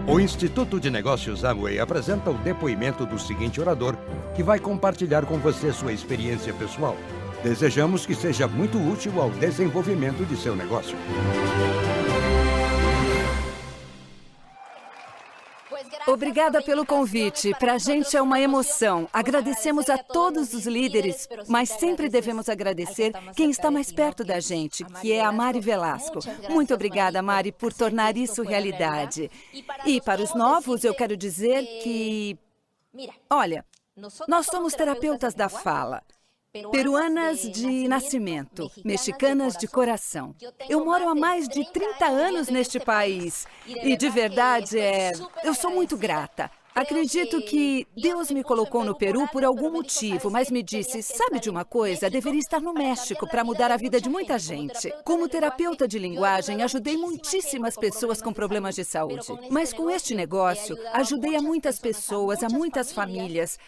O Instituto de Negócios Amway apresenta o depoimento do seguinte orador, que vai compartilhar com você sua experiência pessoal. Desejamos que seja muito útil ao desenvolvimento de seu negócio. Obrigada pelo convite. Para a gente é uma emoção. Agradecemos a todos os líderes, mas sempre devemos agradecer quem está mais perto da gente, que é a Mari Velasco. Muito obrigada, Mari, por tornar isso realidade. E para os novos, eu quero dizer que... Olha, nós somos terapeutas da fala. Peruanas de nascimento, mexicanas de coração. Eu moro há mais de 30 anos neste país e, de verdade, eu sou muito grata. Acredito que Deus me colocou no Peru por algum motivo, mas me disse, sabe de uma coisa? Deveria estar no México para mudar a vida de muita gente. Como terapeuta de linguagem, ajudei muitíssimas pessoas com problemas de saúde. Mas com este negócio, ajudei a muitas pessoas, a muitas famílias,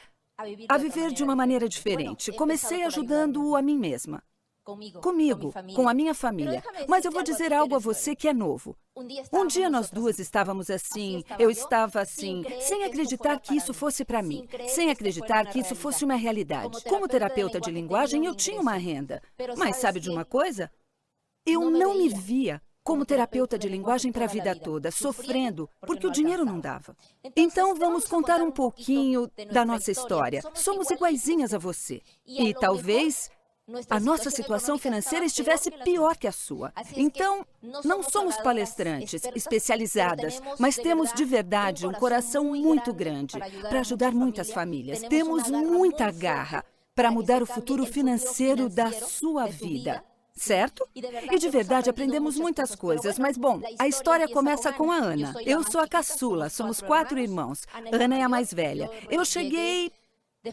a viver de uma maneira diferente. Comecei ajudando a mim mesma. Comigo, com a minha família. Mas eu vou dizer algo a você que é novo. Um dia nós duas estávamos assim, eu estava assim, sem acreditar que isso fosse para mim, sem acreditar que isso fosse uma realidade. Como terapeuta de linguagem, eu tinha uma renda. Mas sabe de uma coisa? Eu não me via como terapeuta de linguagem para a vida toda, sofrendo, porque o dinheiro não dava. Então, vamos contar um pouquinho da nossa história. Somos iguaizinhas a você. E talvez a nossa situação financeira estivesse pior que a sua. Então, não somos palestrantes especializadas, mas temos de verdade um coração muito grande para ajudar muitas famílias. Temos muita garra para mudar o futuro financeiro da sua vida. Certo? E de verdade aprendemos muitas coisas, mas bom, a história começa com a Ana. Eu sou a caçula, somos 4 irmãos. Ana é a mais velha. Eu cheguei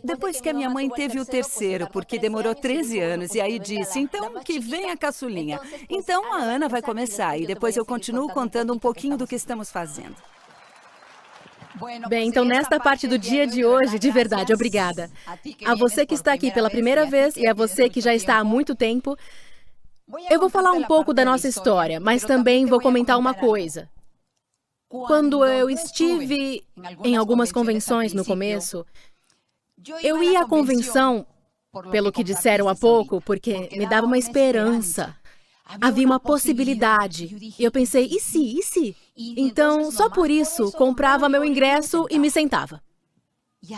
depois que a minha mãe teve o terceiro, porque demorou 13 anos, e aí disse, então que vem a caçulinha. Então a Ana vai começar, e depois eu continuo contando um pouquinho do que estamos fazendo. Bem, então nesta parte do dia de hoje, de verdade, obrigada. A você que está aqui pela primeira vez e a você que já está há muito tempo, eu vou falar um pouco da nossa história, mas também vou comentar uma coisa. Quando eu estive em algumas convenções no começo, eu ia à convenção, pelo que disseram há pouco, porque me dava uma esperança. Havia uma possibilidade. E eu pensei, e se? E se? Então, só por isso, comprava meu ingresso e me sentava.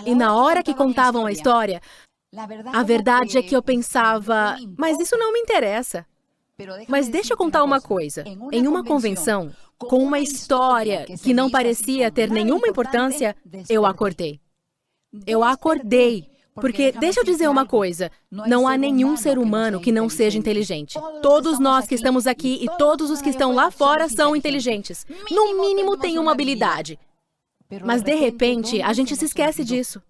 E na hora que contavam a história, a verdade é que eu pensava, mas isso não me interessa. Mas deixa eu contar uma coisa. Em uma convenção, com uma história que não parecia ter nenhuma importância, eu acordei. Eu acordei. Porque, deixa eu dizer uma coisa, não há nenhum ser humano que não seja inteligente. Todos nós que estamos aqui e todos os que estão lá fora são inteligentes. No mínimo, têm uma habilidade. Mas, de repente, a gente se esquece disso.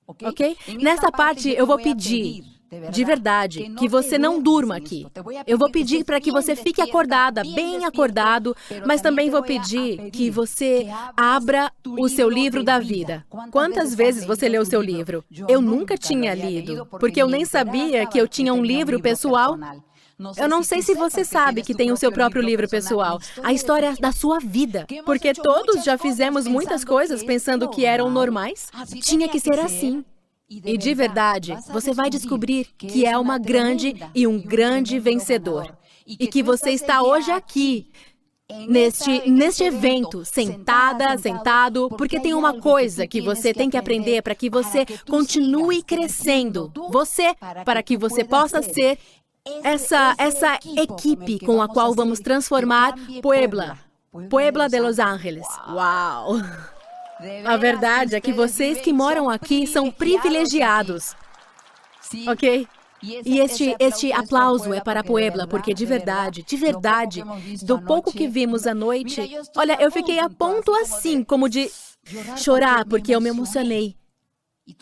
Ok? Nessa parte, eu vou pedir, de verdade, que você não durma aqui. Eu vou pedir para que você fique acordada, bem acordado, mas também vou pedir que você abra o seu livro da vida. Quantas vezes você leu o seu livro? Eu nunca tinha lido, porque eu nem sabia que eu tinha um livro pessoal. Eu não sei se você sabe que tem o seu próprio livro pessoal, a história da sua vida. Porque todos já fizemos muitas coisas pensando que eram normais. Tinha que ser assim. E de verdade, você vai descobrir que é uma grande e um grande vencedor. E que você está hoje aqui, neste evento, sentada, sentado, porque tem uma coisa que você tem que aprender para que você continue crescendo. Você, para que você possa ser essa equipe com a qual vamos transformar Puebla de Los Angeles. Uau! A verdade é que vocês que moram aqui são privilegiados, ok? E este aplauso é para Puebla, porque de verdade, do pouco que vimos à noite, olha, eu fiquei a ponto assim, como de chorar, porque eu me emocionei.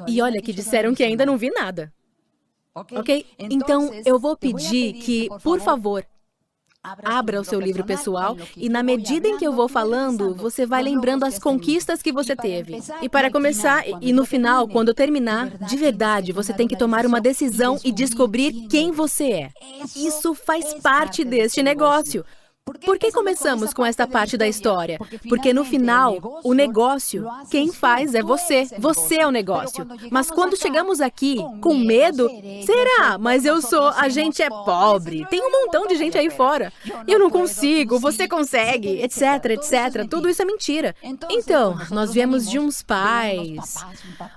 E olha que disseram que ainda não vi nada, ok? Então, eu vou pedir que, por favor, abra o seu livro pessoal e, na medida em que eu vou falando, você vai lembrando as conquistas que você teve. E para começar, e no final, quando eu terminar, de verdade, você tem que tomar uma decisão e descobrir quem você é. Isso faz parte deste negócio. Por que começamos com esta parte da história? Porque no final, o negócio, quem faz é você. Você é o negócio. Mas quando chegamos aqui com medo, será? Mas a gente é pobre. Tem um montão de gente aí fora. Eu não consigo, você consegue, etc, etc. Tudo isso é mentira. Então, nós viemos de uns pais,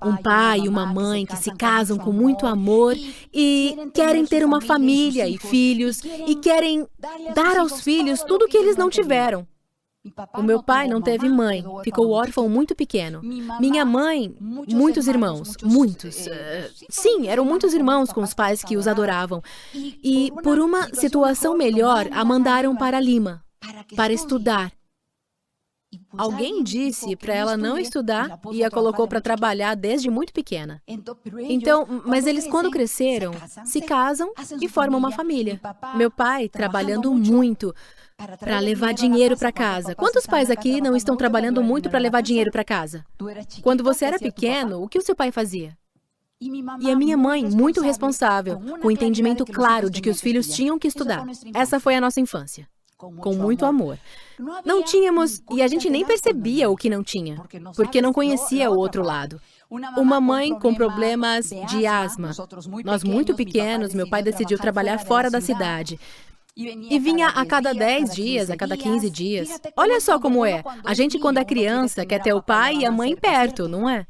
um pai e uma mãe que se casam com muito amor e querem ter uma família e filhos e querem dar aos filhos tudo o que eles não tiveram. O meu pai não teve mãe, ficou órfão muito pequeno. Minha mãe, muitos irmãos, muitos. Sim, eram muitos irmãos com os pais que os adoravam. E por uma situação melhor, a mandaram para Lima, para estudar. Alguém disse para ela não estudar e a colocou para trabalhar desde muito pequena. Então, mas eles quando cresceram, se casam e formam uma família. Meu pai trabalhando muito para levar dinheiro para casa. Quantos pais aqui não estão trabalhando muito para levar dinheiro para casa? Quando você era pequeno, o que o seu pai fazia? E a minha mãe, muito responsável, com o entendimento claro de que os filhos tinham que estudar. Essa foi a nossa infância. Com muito amor. Não tínhamos, e a gente nem percebia o que não tinha, porque não conhecia o outro lado. Uma mãe com problemas de asma. Nós muito pequenos, meu pai decidiu trabalhar fora da cidade. E vinha a cada 10 dias, a cada 15 dias. Olha só como é. A gente, quando é criança, quer ter o pai e a mãe perto, não é?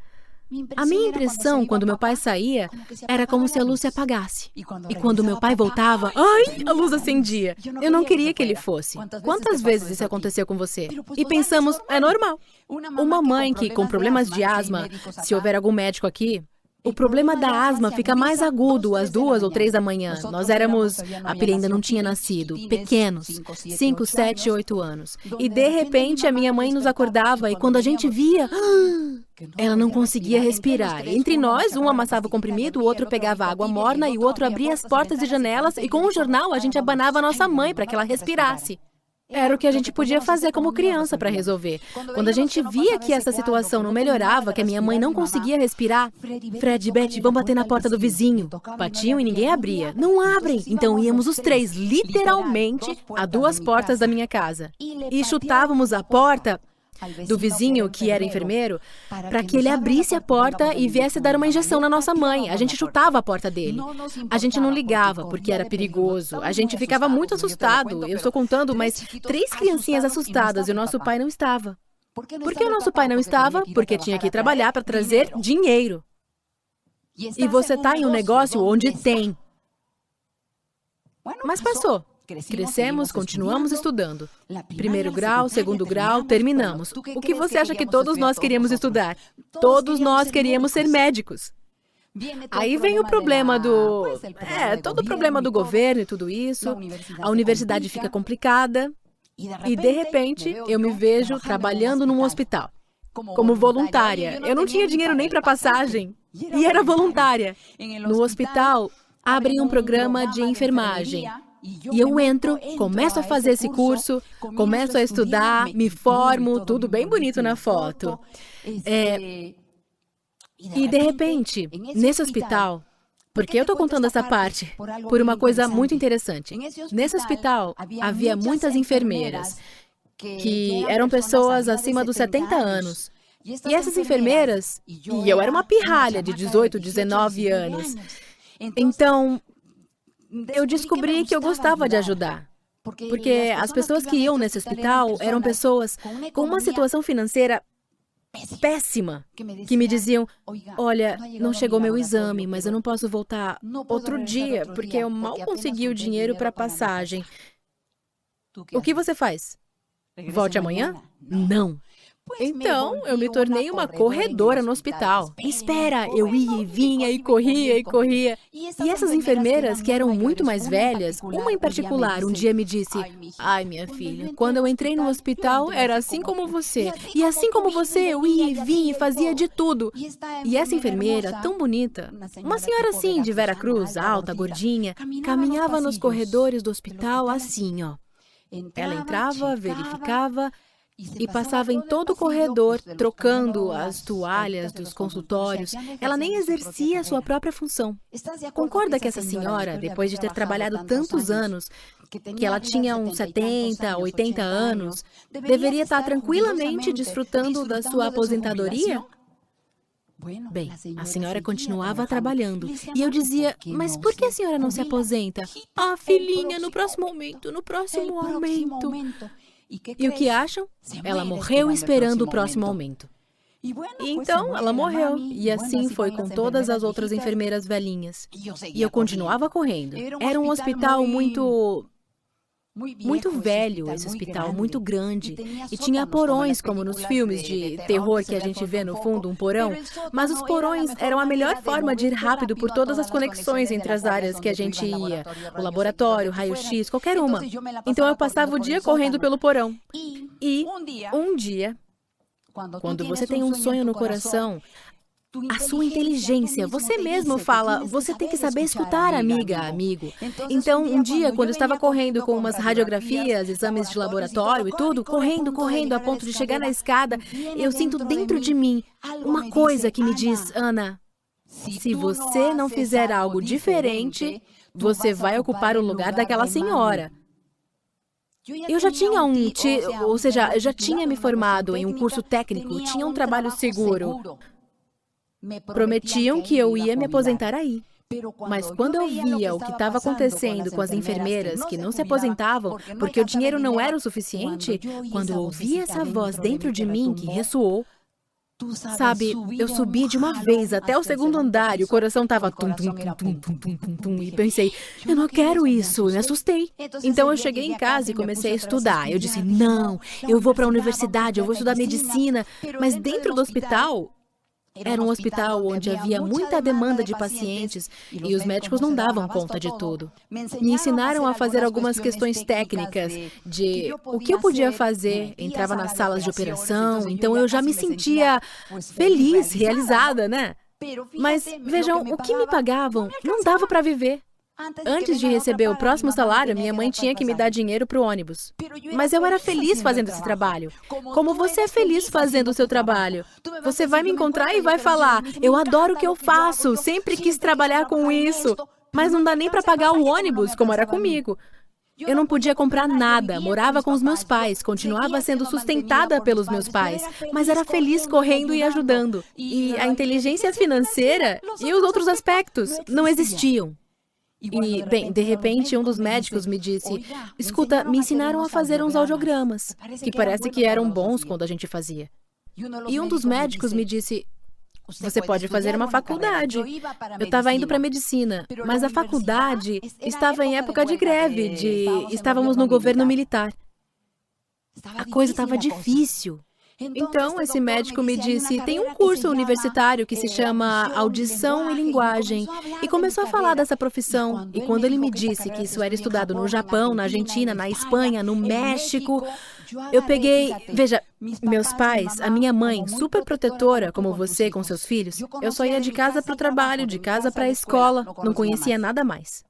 A minha impressão, quando meu pai saía, era como se a luz se apagasse. E quando meu pai voltava, ai, a luz acendia. Eu não queria que ele fosse. Quantas vezes isso aconteceu com você? E pensamos, é normal. Uma mãe que, com problemas de asma, se houver algum médico aqui, o problema da asma fica mais agudo às 2 ou 3 da manhã. Nós éramos, a Pira ainda não tinha nascido, pequenos, 5, 7, 8 anos. E de repente a minha mãe nos acordava e quando a gente via, ela não conseguia respirar. Entre nós, um amassava o comprimido, o outro pegava água morna e o outro abria as portas e janelas e com o jornal a gente abanava a nossa mãe para que ela respirasse. Era o que a gente podia fazer como criança para resolver. Quando a gente via que essa situação não melhorava, que a minha mãe não conseguia respirar, Fred e Betty, vão bater na porta do vizinho. Batiam e ninguém abria. Não abrem! Então íamos os três, literalmente, a 2 portas da minha casa. E chutávamos a porta do vizinho, que era enfermeiro, para que ele abrisse a porta e viesse dar uma injeção na nossa mãe. A gente chutava a porta dele. A gente não ligava, porque era perigoso. A gente ficava muito assustado. Eu estou contando, mas 3 criancinhas assustadas e o nosso pai não estava. Por que o nosso pai não estava? Porque tinha que trabalhar para trazer dinheiro. E você está em um negócio onde tem. Mas passou. Crescemos, continuamos estudando. 1º grau, 2º grau, terminamos. O que você acha que todos nós queríamos estudar? Todos nós queríamos ser médicos. Aí vem o problema todo o problema do governo e tudo isso. A universidade fica complicada. E de repente, eu me vejo trabalhando num hospital. Como voluntária. Eu não tinha dinheiro nem para passagem. E era voluntária. No hospital, abrem um programa de enfermagem. E eu entro, começo a fazer esse curso, começo a estudar, me formo, tudo bem bonito na foto. E de repente, nesse hospital, porque eu estou contando essa parte por uma coisa muito interessante. Nesse hospital, havia muitas enfermeiras, que eram pessoas acima dos 70 anos. E essas enfermeiras, e eu era uma pirralha de 18, 19 anos. Então, eu descobri que eu gostava de ajudar, porque as pessoas que iam nesse hospital eram pessoas com uma situação financeira péssima, que me diziam, olha, não chegou meu exame, mas eu não posso voltar outro dia, porque eu mal consegui o dinheiro para passagem. O que você faz? Volte amanhã? Não. Então, eu me tornei uma corredora no hospital. Espera, eu ia e vinha e corria e corria. E essas enfermeiras, que eram muito mais velhas, uma em particular, um dia me disse, ai, minha filha, quando eu entrei no hospital, era assim como você. E assim como você, eu ia e vinha e fazia de tudo. E essa enfermeira, tão bonita, uma senhora assim, de Vera Cruz, alta, gordinha, caminhava nos corredores do hospital assim, ó. Ela entrava, verificava e passava em todo o corredor, trocando as toalhas dos consultórios. Ela nem exercia a sua própria função. Concorda que essa senhora, depois de ter trabalhado tantos anos, que ela tinha uns 70, 80 anos, deveria estar tranquilamente desfrutando da sua aposentadoria? Bem, a senhora continuava trabalhando. E eu dizia, mas por que a senhora não se aposenta? Ah, filhinha, no próximo aumento, no próximo aumento. E o que acham? Ela morreu esperando o próximo aumento. E então, ela morreu. E assim foi com todas as outras enfermeiras velhinhas. E eu continuava correndo. Era um hospital muito velho, esse hospital, muito grande. E tinha porões, como nos filmes de terror que a gente vê no fundo, um porão. Mas os porões eram a melhor forma de ir rápido por todas as conexões entre as áreas que a gente ia. O laboratório, o raio-x, qualquer uma. Então eu passava o dia correndo pelo porão. E um dia, quando você tem um sonho no coração, a sua inteligência, você mesmo fala, você tem que saber escutar, amiga, amigo. Então, um dia, quando eu estava correndo com umas radiografias, exames de laboratório e tudo, correndo a ponto de chegar na escada, eu sinto dentro de mim uma coisa que me diz, Ana, se você não fizer algo diferente, você vai ocupar o lugar daquela senhora. Eu já tinha eu já tinha me formado em um curso técnico, tinha um trabalho seguro. Prometiam que eu ia me aposentar aí. Mas quando eu via o que estava acontecendo com as enfermeiras que não se aposentavam porque o dinheiro não era o suficiente, quando eu ouvi essa voz dentro de mim que ressoou, sabe, eu subi de uma vez até o segundo andar e o coração estava tum, e pensei, eu não quero isso, me assustei. Então eu cheguei em casa e comecei a estudar. Eu disse, não, eu vou para a universidade, eu vou estudar medicina. Mas dentro do hospital, era um hospital onde havia muita demanda de pacientes e os médicos não davam conta de tudo. Me ensinaram a fazer algumas questões técnicas de o que eu podia fazer. Entrava nas salas de operação, então eu já me sentia feliz, realizada, né? Mas vejam, o que me pagavam não dava para viver. Antes de receber o próximo salário, minha mãe tinha que me dar dinheiro para o ônibus. Mas eu era feliz fazendo esse trabalho. Como você é feliz fazendo o seu trabalho? Você vai me encontrar e vai falar, eu adoro o que eu faço, sempre quis trabalhar com isso. Mas não dá nem para pagar o ônibus, como era comigo. Eu não podia comprar nada, morava com os meus pais, continuava sendo sustentada pelos meus pais, mas era feliz correndo e ajudando. E a inteligência financeira e os outros aspectos não existiam. E, bem, de repente, um dos médicos me disse, escuta, me ensinaram a fazer uns audiogramas, que parece que eram bons quando a gente fazia. E um dos médicos me disse, você pode fazer uma faculdade. Eu estava indo para medicina, mas a faculdade estava em época de greve, estávamos no governo militar. A coisa estava difícil. Então, esse médico me disse, tem um curso universitário que se chama Audição e Linguagem, e começou a falar dessa profissão. E quando ele me disse que isso era estudado no Japão, na Argentina, na Espanha, no México, eu peguei... Veja, meus pais, a minha mãe, super protetora, como você com seus filhos, eu só ia de casa para o trabalho, de casa para a escola, não conhecia nada mais.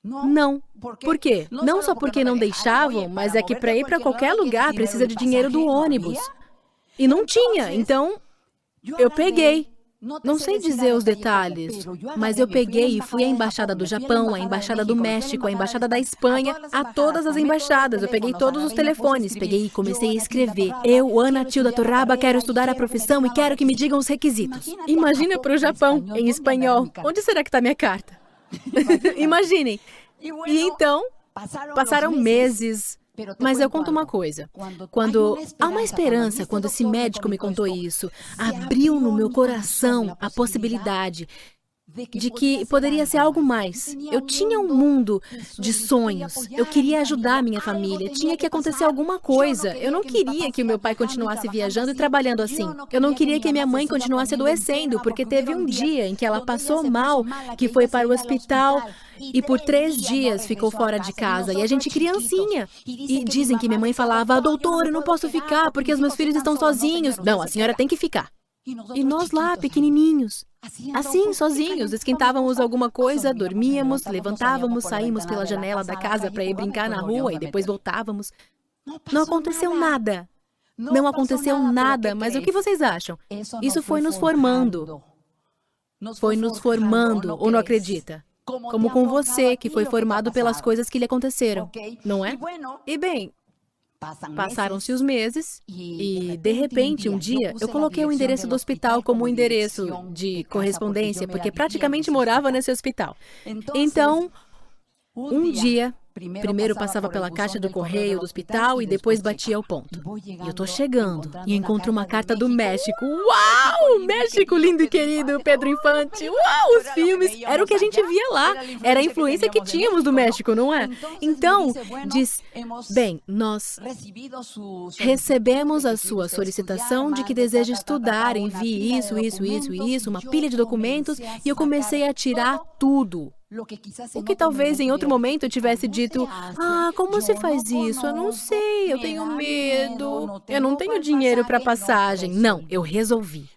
Não. Por quê? Não só porque não deixavam, mas é que para ir para qualquer lugar precisa de dinheiro do ônibus. E não tinha, então eu peguei. Não sei dizer os detalhes, mas eu peguei e fui à Embaixada do Japão, à Embaixada do México, à Embaixada da Espanha, a todas as embaixadas. Eu peguei todos os telefones, peguei e comecei a escrever. Eu, Ana Tilda Torraba, quero estudar a profissão e quero que me digam os requisitos. Imagina para o Japão, em espanhol. Onde será que está minha carta? Imaginem. E então, passaram meses. Mas eu conto uma coisa, quando há uma esperança, quando esse médico me contou isso, abriu no meu coração a possibilidade de que poderia ser algo mais. Eu tinha um mundo de sonhos, eu queria ajudar a minha família, tinha que acontecer alguma coisa. Eu não queria que o meu pai continuasse viajando e trabalhando assim. Eu não queria que a minha mãe continuasse adoecendo, porque teve um dia em que ela passou mal, que foi para o hospital e por 3 dias ficou fora de casa. E a gente criancinha. E dizem que minha mãe falava, doutor, eu não posso ficar porque os meus filhos estão sozinhos. Não, a senhora tem que ficar. E nós lá, pequenininhos, assim, sozinhos, esquentávamos alguma coisa, dormíamos, levantávamos, saímos pela janela da casa para ir brincar na rua e depois voltávamos. Não aconteceu nada. Não aconteceu nada, mas o que vocês acham? Isso foi nos formando. Foi nos formando, ou não acredita? como com você, que foi formado pelas coisas que lhe aconteceram, não é? E bem, passaram-se os meses e, de repente, um dia, eu coloquei o endereço do hospital como endereço de correspondência, porque praticamente morava nesse hospital. Então, um dia, primeiro passava pela caixa do correio do hospital e depois batia ao ponto. E eu tô chegando e encontro uma carta do México. Uau! México, lindo e querido, Pedro Infante. Uau! Os filmes, era o que a gente via lá. Era a influência que tínhamos do México, não é? Então, diz, bem, nós recebemos a sua solicitação de que deseja estudar, envie isso, uma pilha de documentos, e eu comecei a tirar tudo. O que talvez em outro momento eu tivesse dito, como se faz isso? Eu não sei, eu tenho medo, eu não tenho dinheiro para passagem. Não, eu resolvi.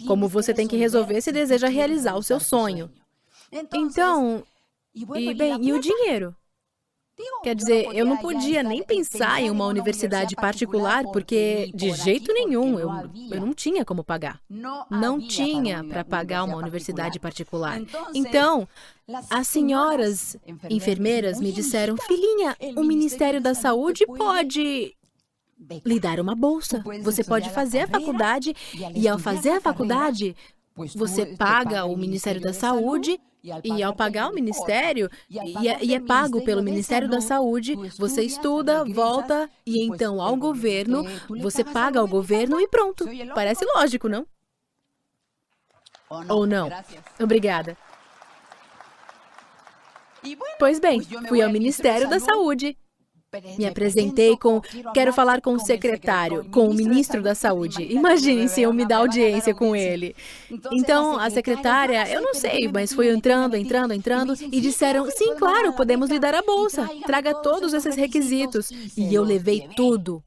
Como você tem que resolver se deseja realizar o seu sonho. Então, e o dinheiro? Quer dizer, eu não podia nem pensar em uma universidade particular, porque de jeito nenhum eu não tinha como pagar. Não tinha para pagar uma universidade particular. Então, as senhoras enfermeiras me disseram, filhinha, o Ministério da Saúde pode lhe dar uma bolsa. Você pode fazer a faculdade e, ao fazer a faculdade, você paga o Ministério da Saúde. E ao pagar o Ministério, e é pago pelo Ministério da Saúde, você estuda, volta, e então ao governo, você paga ao governo e pronto. Parece lógico, não? Ou não? Obrigada. Pois bem, fui ao Ministério da Saúde. Me apresentei quero falar com o secretário, com o ministro da Saúde. Imaginem se eu me dar audiência com ele. Então, a secretária, eu não sei, mas foi entrando, e disseram, sim, claro, podemos lhe dar a bolsa. Traga todos esses requisitos. E eu levei tudo.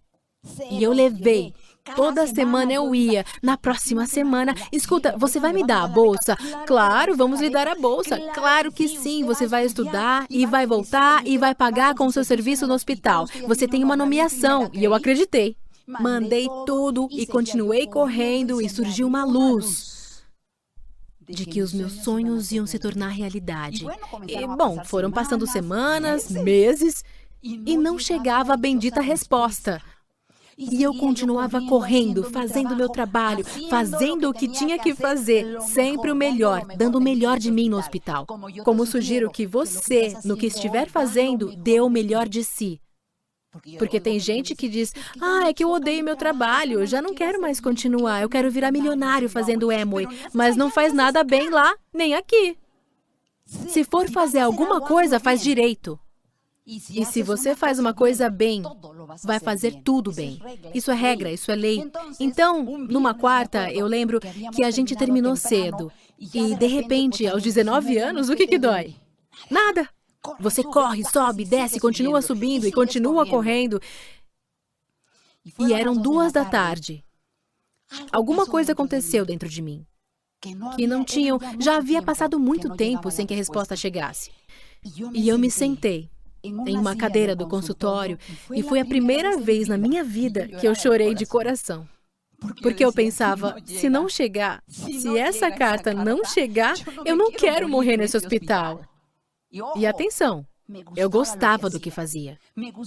Toda semana eu ia. Na próxima semana, escuta, você vai me dar a bolsa? Claro, vamos lhe dar a bolsa. Claro que sim, você vai estudar e vai voltar e vai pagar com o seu serviço no hospital. Você tem uma nomeação. E eu acreditei. Mandei tudo e continuei correndo e surgiu uma luz de que os meus sonhos iam se tornar realidade. E, bom, foram passando semanas, meses e não chegava a bendita resposta. E eu continuava correndo, fazendo meu trabalho, fazendo o que tinha que fazer, sempre o melhor, dando o melhor de mim no hospital. Como sugiro que você, no que estiver fazendo, dê o melhor de si. Porque tem gente que diz, é que eu odeio meu trabalho, eu já não quero mais continuar, eu quero virar milionário fazendo Amway, mas não faz nada bem lá, nem aqui. Se for fazer alguma coisa, faz direito. E se você faz uma coisa bem, vai fazer tudo bem. Isso é regra, isso é lei. Então, numa quarta, eu lembro que a gente terminou cedo. E, de repente, aos 19 anos, o que dói? Nada. Você corre, sobe, desce, continua subindo e continua correndo. E eram 2 da tarde. Alguma coisa aconteceu dentro de mim. Que não tinham... Já havia passado muito tempo sem que a resposta chegasse. E eu me sentei em uma cadeira do consultório, e foi a primeira vez na minha vida que eu chorei de coração. Porque eu pensava, se não chegar, se essa carta não chegar, eu não quero morrer nesse hospital. E atenção, eu gostava do que fazia.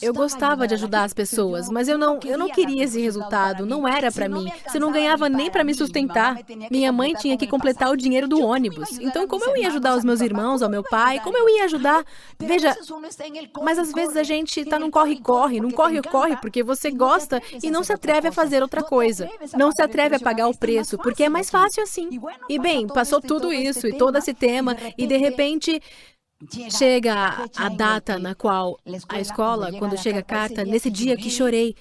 Eu gostava de ajudar as pessoas, mas eu não queria esse resultado, não era para mim. Se não ganhava nem para me sustentar, minha mãe tinha que completar o dinheiro do ônibus. Então, como eu ia ajudar os meus irmãos, ao meu pai? Como eu ia ajudar? Veja, mas às vezes a gente está num corre-corre, porque você gosta e não se atreve a fazer outra coisa. Não se atreve a pagar o preço, porque é mais fácil assim. E bem, passou tudo isso e todo esse tema, e de repente... Chega a data na qual a escola, quando chega a carta, nesse dia que chorei,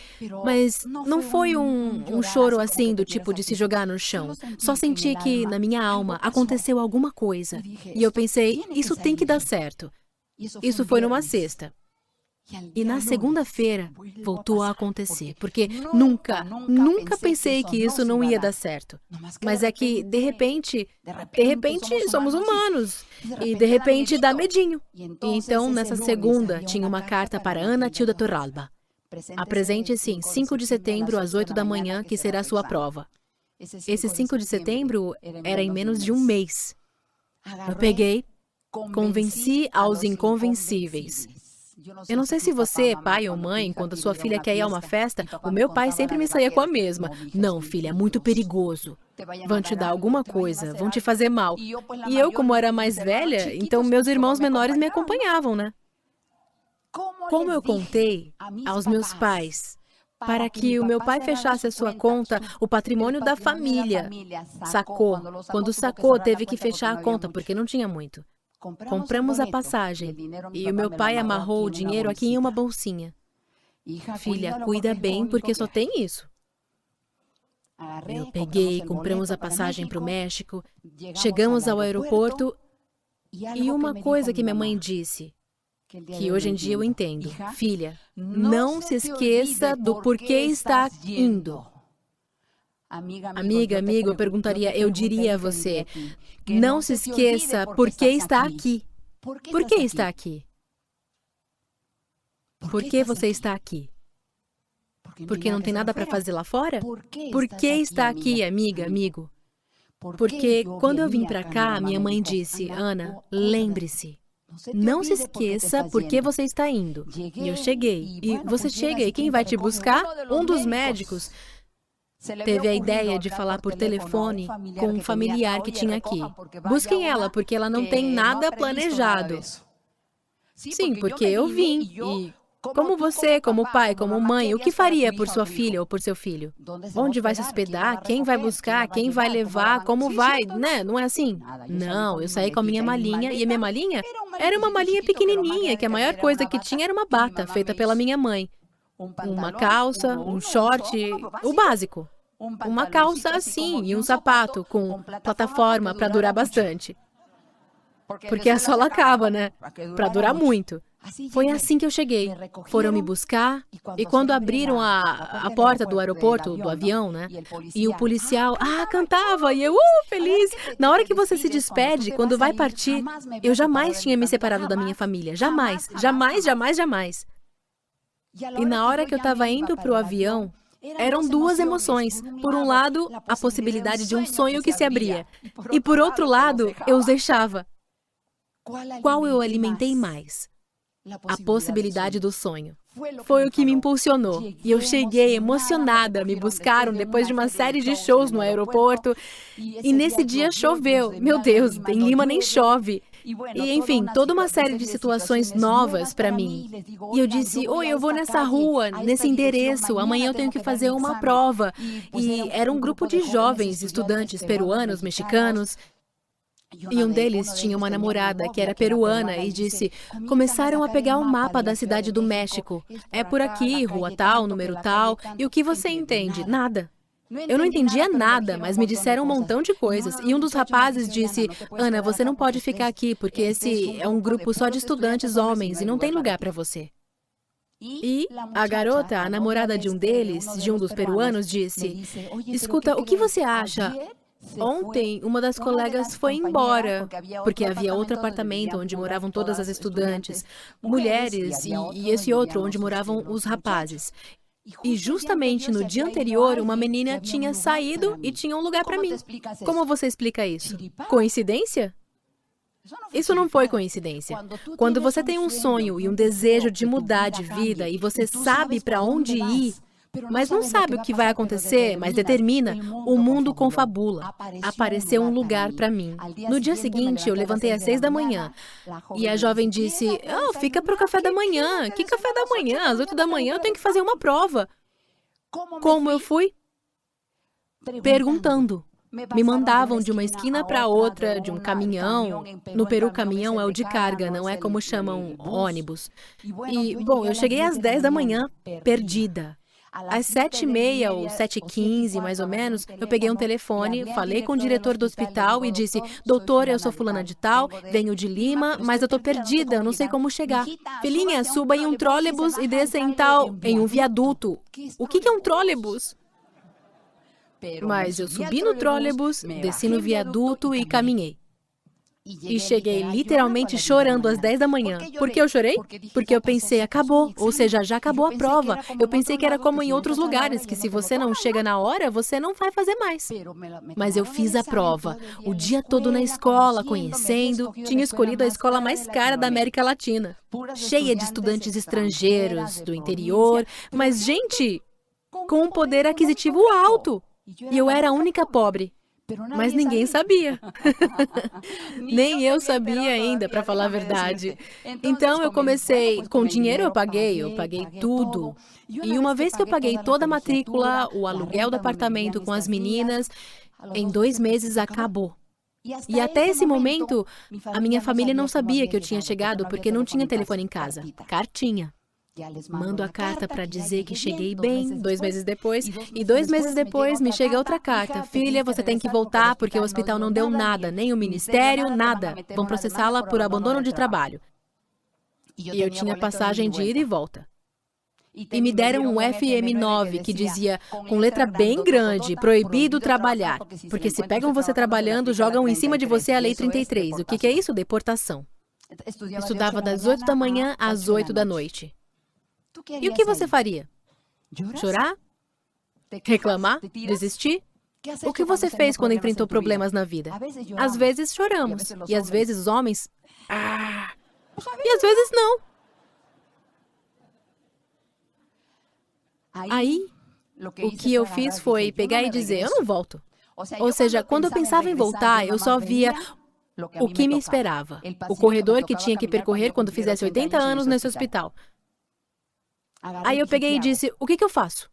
mas não foi um choro assim do tipo de se jogar no chão. Só senti que na minha alma aconteceu alguma coisa. E eu pensei, isso tem que dar certo. Isso foi numa sexta. E na segunda-feira voltou a acontecer, porque nunca pensei que isso não ia dar certo. Mas é que, de repente somos humanos. E de repente dá medinho. E então, nessa segunda, tinha uma carta para Ana Tilda Torralba. Apresente-se em 5 de setembro, às 8 da manhã, que será sua prova. Esse 5 de setembro era em menos de um mês. Eu peguei, convenci aos inconvencíveis. Eu não sei se você, pai ou mãe, quando sua filha quer ir a uma festa, o meu pai sempre me saía com a mesma. Não, filha, é muito perigoso. Vão te dar alguma coisa, vão te fazer mal. E eu, como era mais velha, então meus irmãos menores me acompanhavam, né? Como eu contei aos meus pais, para que o meu pai fechasse a sua conta, o patrimônio da família sacou. Quando sacou, teve que fechar a conta, porque não tinha muito. Compramos a passagem e o meu pai amarrou o dinheiro aqui em uma bolsinha. Filha, cuida bem, porque só tem isso. Eu peguei, compramos a passagem para o México, chegamos ao aeroporto e uma coisa que minha mãe disse, que hoje em dia eu entendo. Filha, não se esqueça do porquê está indo. Amiga, amigo, eu perguntaria, eu diria a você, não se esqueça por que está aqui. Por que está aqui? Por que você está aqui? Porque não tem nada para fazer lá fora? Por que está aqui, amiga, amigo? Porque quando eu vim para cá, minha mãe disse, Ana, lembre-se, não se esqueça por que você está indo. E eu cheguei. E você chega e quem vai te buscar? Um dos médicos teve a ideia de falar por telefone com um familiar que tinha aqui. Busquem ela, porque ela não tem nada planejado. Sim, porque eu vim. E como você, como pai, como mãe, o que faria por sua filha ou por seu filho? Onde vai se hospedar? Quem vai buscar? Quem vai levar? Como vai? Né? Não é assim? Não, eu saí com a minha malinha e a minha malinha era uma malinha pequenininha, que a maior coisa que tinha era uma bata feita pela minha mãe. Uma calça, um short, o básico. Uma calça assim e um sapato com plataforma para durar bastante. Porque a sola acaba, né? Para durar muito. Foi assim que eu cheguei. Foram me buscar e quando abriram a porta do aeroporto, do avião, né? E o policial, cantava e eu, feliz. Na hora que você se despede, quando vai partir, eu jamais tinha me separado da minha família. Jamais, jamais, jamais, jamais. E na hora que eu estava indo para o avião, eram duas emoções. Por um lado, a possibilidade de um sonho que se abria. E por outro lado, eu os deixava. Qual eu alimentei mais? A possibilidade do sonho. Foi o que me impulsionou. E eu cheguei emocionada. Me buscaram depois de uma série de shows no aeroporto. E nesse dia choveu. Meu Deus, em Lima nem chove. E, enfim, toda uma série de situações novas para mim. E eu disse, oi, eu vou nessa rua, nesse endereço, amanhã eu tenho que fazer uma prova. E era um grupo de jovens, estudantes peruanos, mexicanos. E um deles tinha uma namorada que era peruana e disse, começaram a pegar um mapa da cidade do México. É por aqui, rua tal, número tal. E o que você entende? Nada. Eu não entendia nada, mas me disseram um montão de coisas. E um dos rapazes disse, Ana, você não pode ficar aqui, porque esse é um grupo só de estudantes homens e não tem lugar para você. E a garota, a namorada de um deles, de um dos peruanos, disse, escuta, o que você acha? Ontem, uma das colegas foi embora, porque havia outro apartamento onde moravam todas as estudantes, mulheres, e esse outro onde moravam os rapazes. E justamente no dia anterior, uma menina tinha saído e tinha um lugar para mim. Como você explica isso? Coincidência? Isso não foi coincidência. Quando você tem um sonho e um desejo de mudar de vida e você sabe para onde ir, mas não sabe o que vai acontecer, mas determina, o mundo confabula. Apareceu um lugar para mim. No dia seguinte, eu levantei às 6 da manhã. E a jovem disse, fica para o café da manhã. Que café da manhã? Às 8 da manhã eu tenho que fazer uma prova. Como eu fui? Perguntando. Me mandavam de uma esquina para outra, de um caminhão. No Peru, caminhão é o de carga, não é como chamam ônibus. E, bom, eu cheguei às 10 da manhã, perdida. Às 7h30 ou 7h15, mais ou menos, eu peguei um telefone, falei com o diretor do hospital e disse, doutor, eu sou fulana de tal, venho de Lima, mas eu tô perdida, eu não sei como chegar. Filhinha, suba em um trólebus e desça em um viaduto. O que é um trólebus? Mas eu subi no trólebus, desci no viaduto e caminhei. E cheguei literalmente chorando às 10 da manhã. Por que eu chorei? Porque eu pensei, acabou, ou seja, já acabou a prova. Eu pensei que era como em outros lugares, que se você não chega na hora, você não vai fazer mais. Mas eu fiz a prova, o dia todo na escola, conhecendo. Tinha escolhido a escola mais cara da América Latina, cheia de estudantes estrangeiros, do interior, mas gente com um poder aquisitivo alto. E eu era a única pobre. Mas ninguém sabia. Nem eu sabia ainda, para falar a verdade. Então eu comecei, com dinheiro eu paguei tudo. E uma vez que eu paguei toda a matrícula, o aluguel do apartamento com as meninas, em 2 meses acabou. E até esse momento, a minha família não sabia que eu tinha chegado porque não tinha telefone em casa. Cartinha. Mando a carta para dizer que cheguei bem, 2 meses depois, e 2 meses depois me chega outra carta. Filha, você tem que voltar porque o hospital não deu nada, nem o ministério, nada. Vão processá-la por abandono de trabalho. E eu tinha passagem de ida e volta. E me deram um FM9 que dizia, com letra bem grande, proibido trabalhar. Porque se pegam você trabalhando, jogam em cima de você a Lei 33. O que é isso? Deportação. Estudava das 8 da manhã às 8 da noite. E o que você faria? Chorar? Reclamar? Desistir? O que você fez quando enfrentou problemas na vida? Às vezes choramos. E às vezes os homens... E às vezes não. Aí, o que eu fiz foi pegar e dizer, eu não volto. Ou seja, quando eu pensava em voltar, eu só via o que me esperava. O corredor que tinha que percorrer quando fizesse 80 anos nesse hospital. Aí eu peguei e disse, o que eu faço?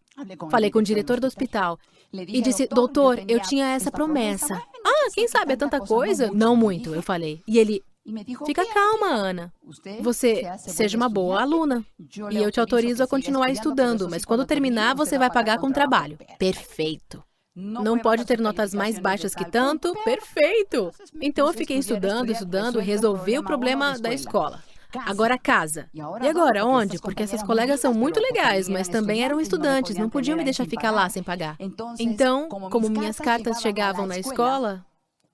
Falei com o diretor do hospital e disse, doutor, eu tinha essa promessa. Quem sabe é tanta coisa? Não muito, eu falei. E ele, fica calma, Ana. Você seja uma boa aluna. E eu te autorizo a continuar estudando, mas quando terminar, você vai pagar com trabalho. Perfeito. Não pode ter notas mais baixas que tanto? Perfeito. Então eu fiquei estudando e resolvi o problema da escola. Agora casa. E agora, onde? Porque essas colegas são muito legais, mas também eram estudantes, não podiam me deixar ficar lá sem pagar. Então, como minhas cartas chegavam na escola,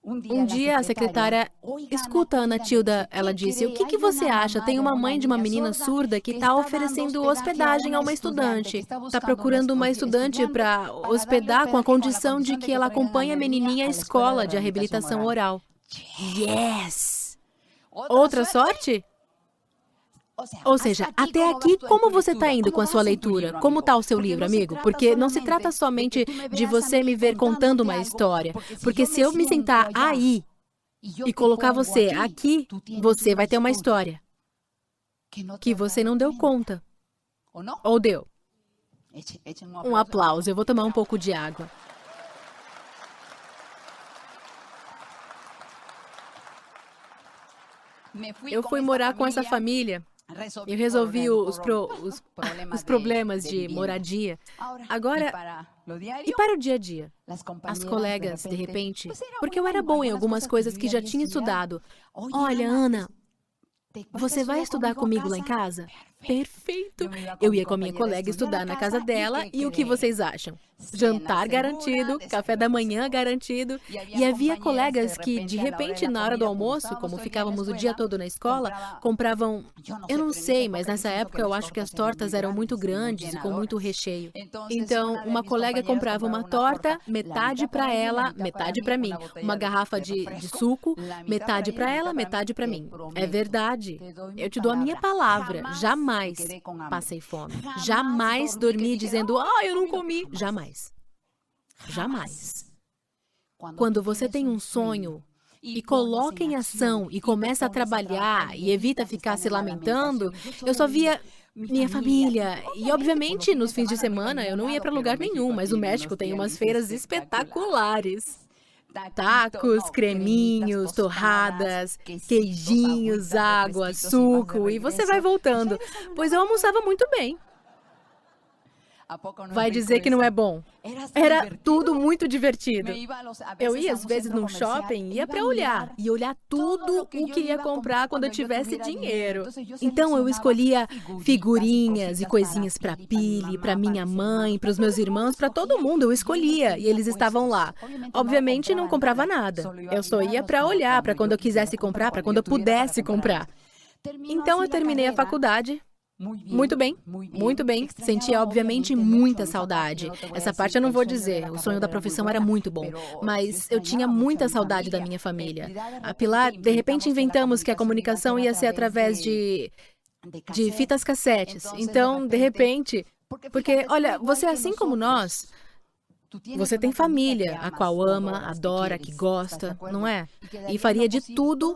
um dia a secretária, escuta, Ana Tilda, ela disse, o que você acha? Tem uma mãe de uma menina surda que está oferecendo hospedagem a uma estudante. Está procurando uma estudante para hospedar com a condição de que ela acompanhe a menininha à escola de reabilitação oral. Yes! Outra sorte? Ou seja, até aqui, como você está indo com a sua leitura? Como está o seu livro, amigo? Porque não se trata somente de você me ver contando uma história. Porque se eu me sentar aí e colocar você aqui, você vai ter uma história que você não deu conta. Ou deu? Um aplauso. Eu vou tomar um pouco de água. Eu fui morar com essa família. Eu resolvi os problemas de moradia. Agora, e para o dia a dia? As colegas, de repente, porque eu era bom em algumas coisas que já tinha estudado. Olha, Ana, você vai estudar comigo lá em casa? Perfeito! Eu ia com a minha colega estudar na casa dela e o que vocês acham? Jantar garantido, café da manhã garantido. E havia colegas que, de repente, na hora do almoço, como ficávamos o dia todo na escola, compravam, eu não sei, mas nessa época eu acho que as tortas eram muito grandes e com muito recheio. Então, uma colega comprava uma torta, metade para ela, metade para mim. Uma garrafa de suco, metade para ela, metade para mim. É verdade. Eu te dou a minha palavra, jamais passei fome. Jamais dormi dizendo, eu não comi. Jamais. Jamais. Quando você tem um sonho e coloca em ação e começa a trabalhar e evita ficar se lamentando, eu só via minha família. E, obviamente, nos fins de semana eu não ia para lugar nenhum, mas o México tem umas feiras espetaculares. Tacos, creminhos, torradas, queijinhos, água, suco, e você vai voltando. Pois eu almoçava muito bem. Vai dizer que não é bom. Era tudo muito divertido. Eu ia às vezes num shopping, ia para olhar, e olhar tudo o que ia comprar quando eu tivesse dinheiro. Então eu escolhia figurinhas e coisinhas para Pili, para minha mãe, para os meus irmãos, para todo mundo. Eu escolhia e eles estavam lá. Obviamente não comprava nada. Eu só ia para olhar, para quando eu quisesse comprar, para quando eu pudesse comprar. Então eu terminei a faculdade. Muito bem, muito bem. Sentia, obviamente, muita saudade. Essa parte eu não vou dizer, o sonho da profissão era muito bom. Mas eu tinha muita saudade da minha família. A Pilar, de repente, inventamos que a comunicação ia ser através de fitas cassetes. Então, de repente... Porque, olha, você é assim como nós... Você tem família, a qual ama, adora, que gosta, não é? E faria de tudo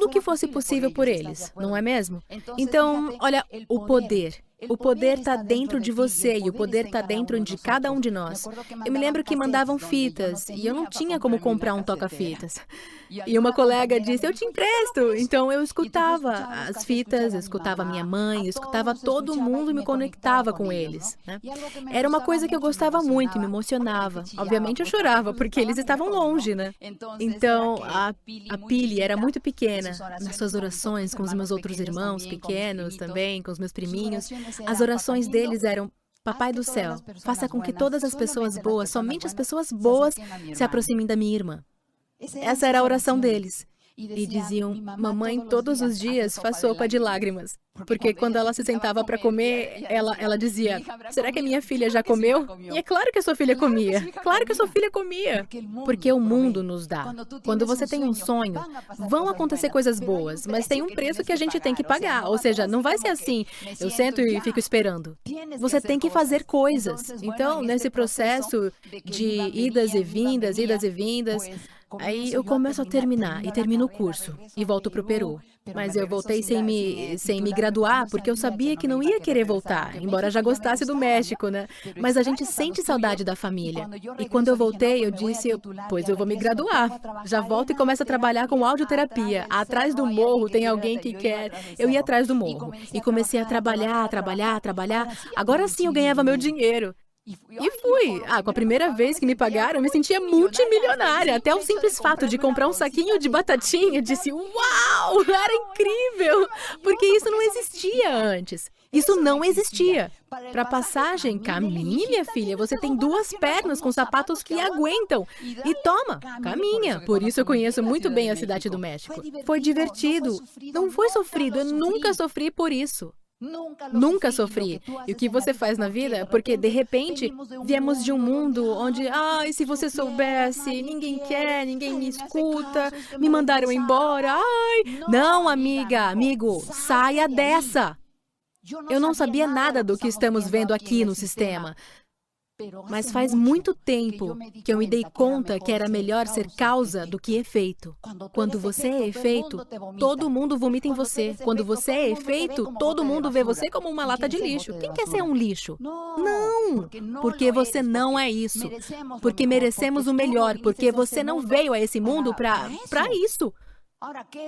que fosse possível por eles, não é mesmo? Então, olha, o poder está dentro de você e o poder está dentro de cada um de nós. Eu me lembro que mandavam fitas e eu não tinha como comprar um toca-fitas. E uma colega disse, eu te empresto. Então eu escutava as fitas, eu escutava minha mãe, eu escutava todo mundo e me conectava com eles, né? Era uma coisa que eu gostava muito e me emocionava. Obviamente eu chorava porque eles estavam longe, né? Então a Pili era muito pequena. Nas suas orações com os meus outros irmãos pequenos também, com os meus priminhos, as orações deles eram: Papai do céu, faça com que todas as pessoas boas, somente as pessoas boas, se aproximem da minha irmã. Essa era a oração deles. E diziam, mamãe todos os dias faz sopa de lágrimas. Porque quando ela se sentava para comer, ela dizia, será que a minha filha já comeu? E é claro que a sua filha comia. Claro que a sua filha comia. Porque o mundo nos dá. Quando você tem um sonho, vão acontecer coisas boas, mas tem um preço que a gente tem que pagar. Ou seja, não vai ser assim, eu sento e fico esperando. Você tem que fazer coisas. Então, nesse processo de idas e vindas, aí eu começo a terminar e termino o curso e volto para o Peru. Mas eu voltei sem me graduar porque eu sabia que não ia querer voltar, embora já gostasse do México, né? Mas a gente sente saudade da família. E quando eu voltei, eu disse, pois eu vou me graduar. Já volto e começo a trabalhar com audioterapia. Atrás do morro tem alguém que quer. Eu ia atrás do morro e comecei a trabalhar. Agora sim eu ganhava meu dinheiro. E fui. Com a primeira vez que me pagaram, eu me sentia multimilionária. Até o simples fato de comprar um saquinho de batatinha, eu disse, uau, era incrível. Porque isso não existia antes. Isso não existia. Para passagem, caminhe, minha filha. Você tem 2 pernas com sapatos que aguentam. E toma, caminha. Por isso eu conheço muito bem a cidade do México. Foi divertido. Não foi sofrido. Eu nunca sofri por isso. Nunca sofri. E o que você faz na vida? Porque, de repente, viemos de um mundo onde, se você soubesse, ninguém quer, ninguém me escuta, me mandaram embora, Não, amigo, saia dessa. Eu não sabia nada do que estamos vendo aqui no sistema. Mas faz muito tempo que eu me dei conta que era melhor ser causa do que efeito. Quando você é efeito, todo mundo vomita em você. Quando você é efeito, todo mundo vê você como uma lata de lixo. Quem quer ser um lixo? Não! Porque você não é isso. Porque merecemos o melhor. Porque você não veio a esse mundo para isso.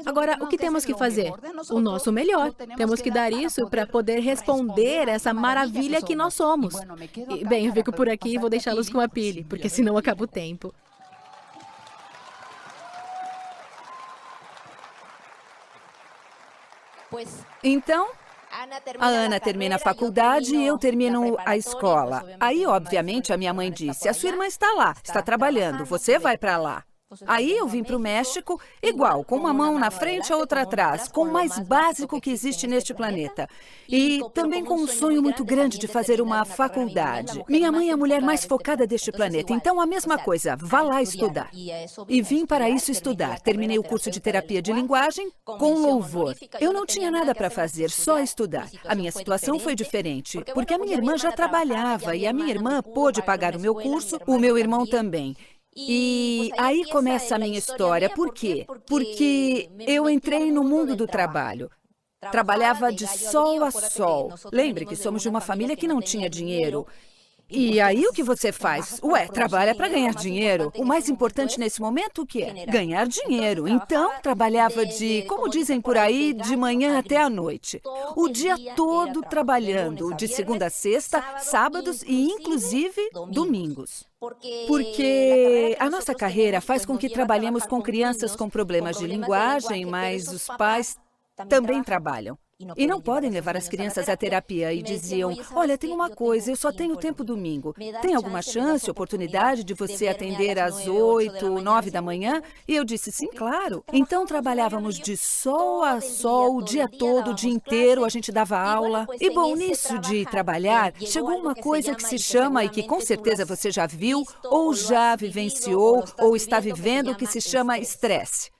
Agora, o que temos que fazer? O nosso melhor. Temos que dar isso para poder responder essa maravilha que nós somos. E, bem, eu fico por aqui e vou deixá-los com a Pili, porque senão acaba o tempo. Então, a Ana termina a faculdade e eu termino a escola. Aí, obviamente, a minha mãe disse, a sua irmã está lá, está trabalhando, você vai para lá. Aí eu vim para o México, igual, com uma mão na frente e a outra atrás, com o mais básico que existe neste planeta. E também com um sonho muito grande de fazer uma faculdade. Minha mãe é a mulher mais focada deste planeta, então a mesma coisa, vá lá estudar. E vim para isso estudar. Terminei o curso de terapia de linguagem com louvor. Eu não tinha nada para fazer, só estudar. A minha situação foi diferente, porque a minha irmã já trabalhava e a minha irmã pôde pagar o meu curso, o meu irmão também. E aí começa a minha história. Por quê? Porque eu entrei no mundo do trabalho. Trabalhava de sol a sol. Lembre que somos de uma família que não tinha dinheiro. E aí o que você faz? Ué, trabalha para ganhar dinheiro. O mais importante nesse momento o que é? Ganhar dinheiro. Então, trabalhava como dizem por aí, de manhã até a noite. O dia todo trabalhando, de segunda a sexta, sábados e inclusive domingos. Porque a nossa carreira faz com que trabalhemos com crianças com problemas de linguagem, mas os pais também trabalham. E não podem levar as crianças à terapia. E diziam, olha, tem uma coisa, eu só tenho tempo domingo. Tem alguma chance, oportunidade de você atender às 8, 9 da manhã? E eu disse, sim, claro. Então trabalhávamos de sol a sol, o dia todo, o dia inteiro, a gente dava aula. E bom, nisso de trabalhar, chegou uma coisa que se chama, e que com certeza você já viu, ou já vivenciou, ou está vivendo, que se chama estresse.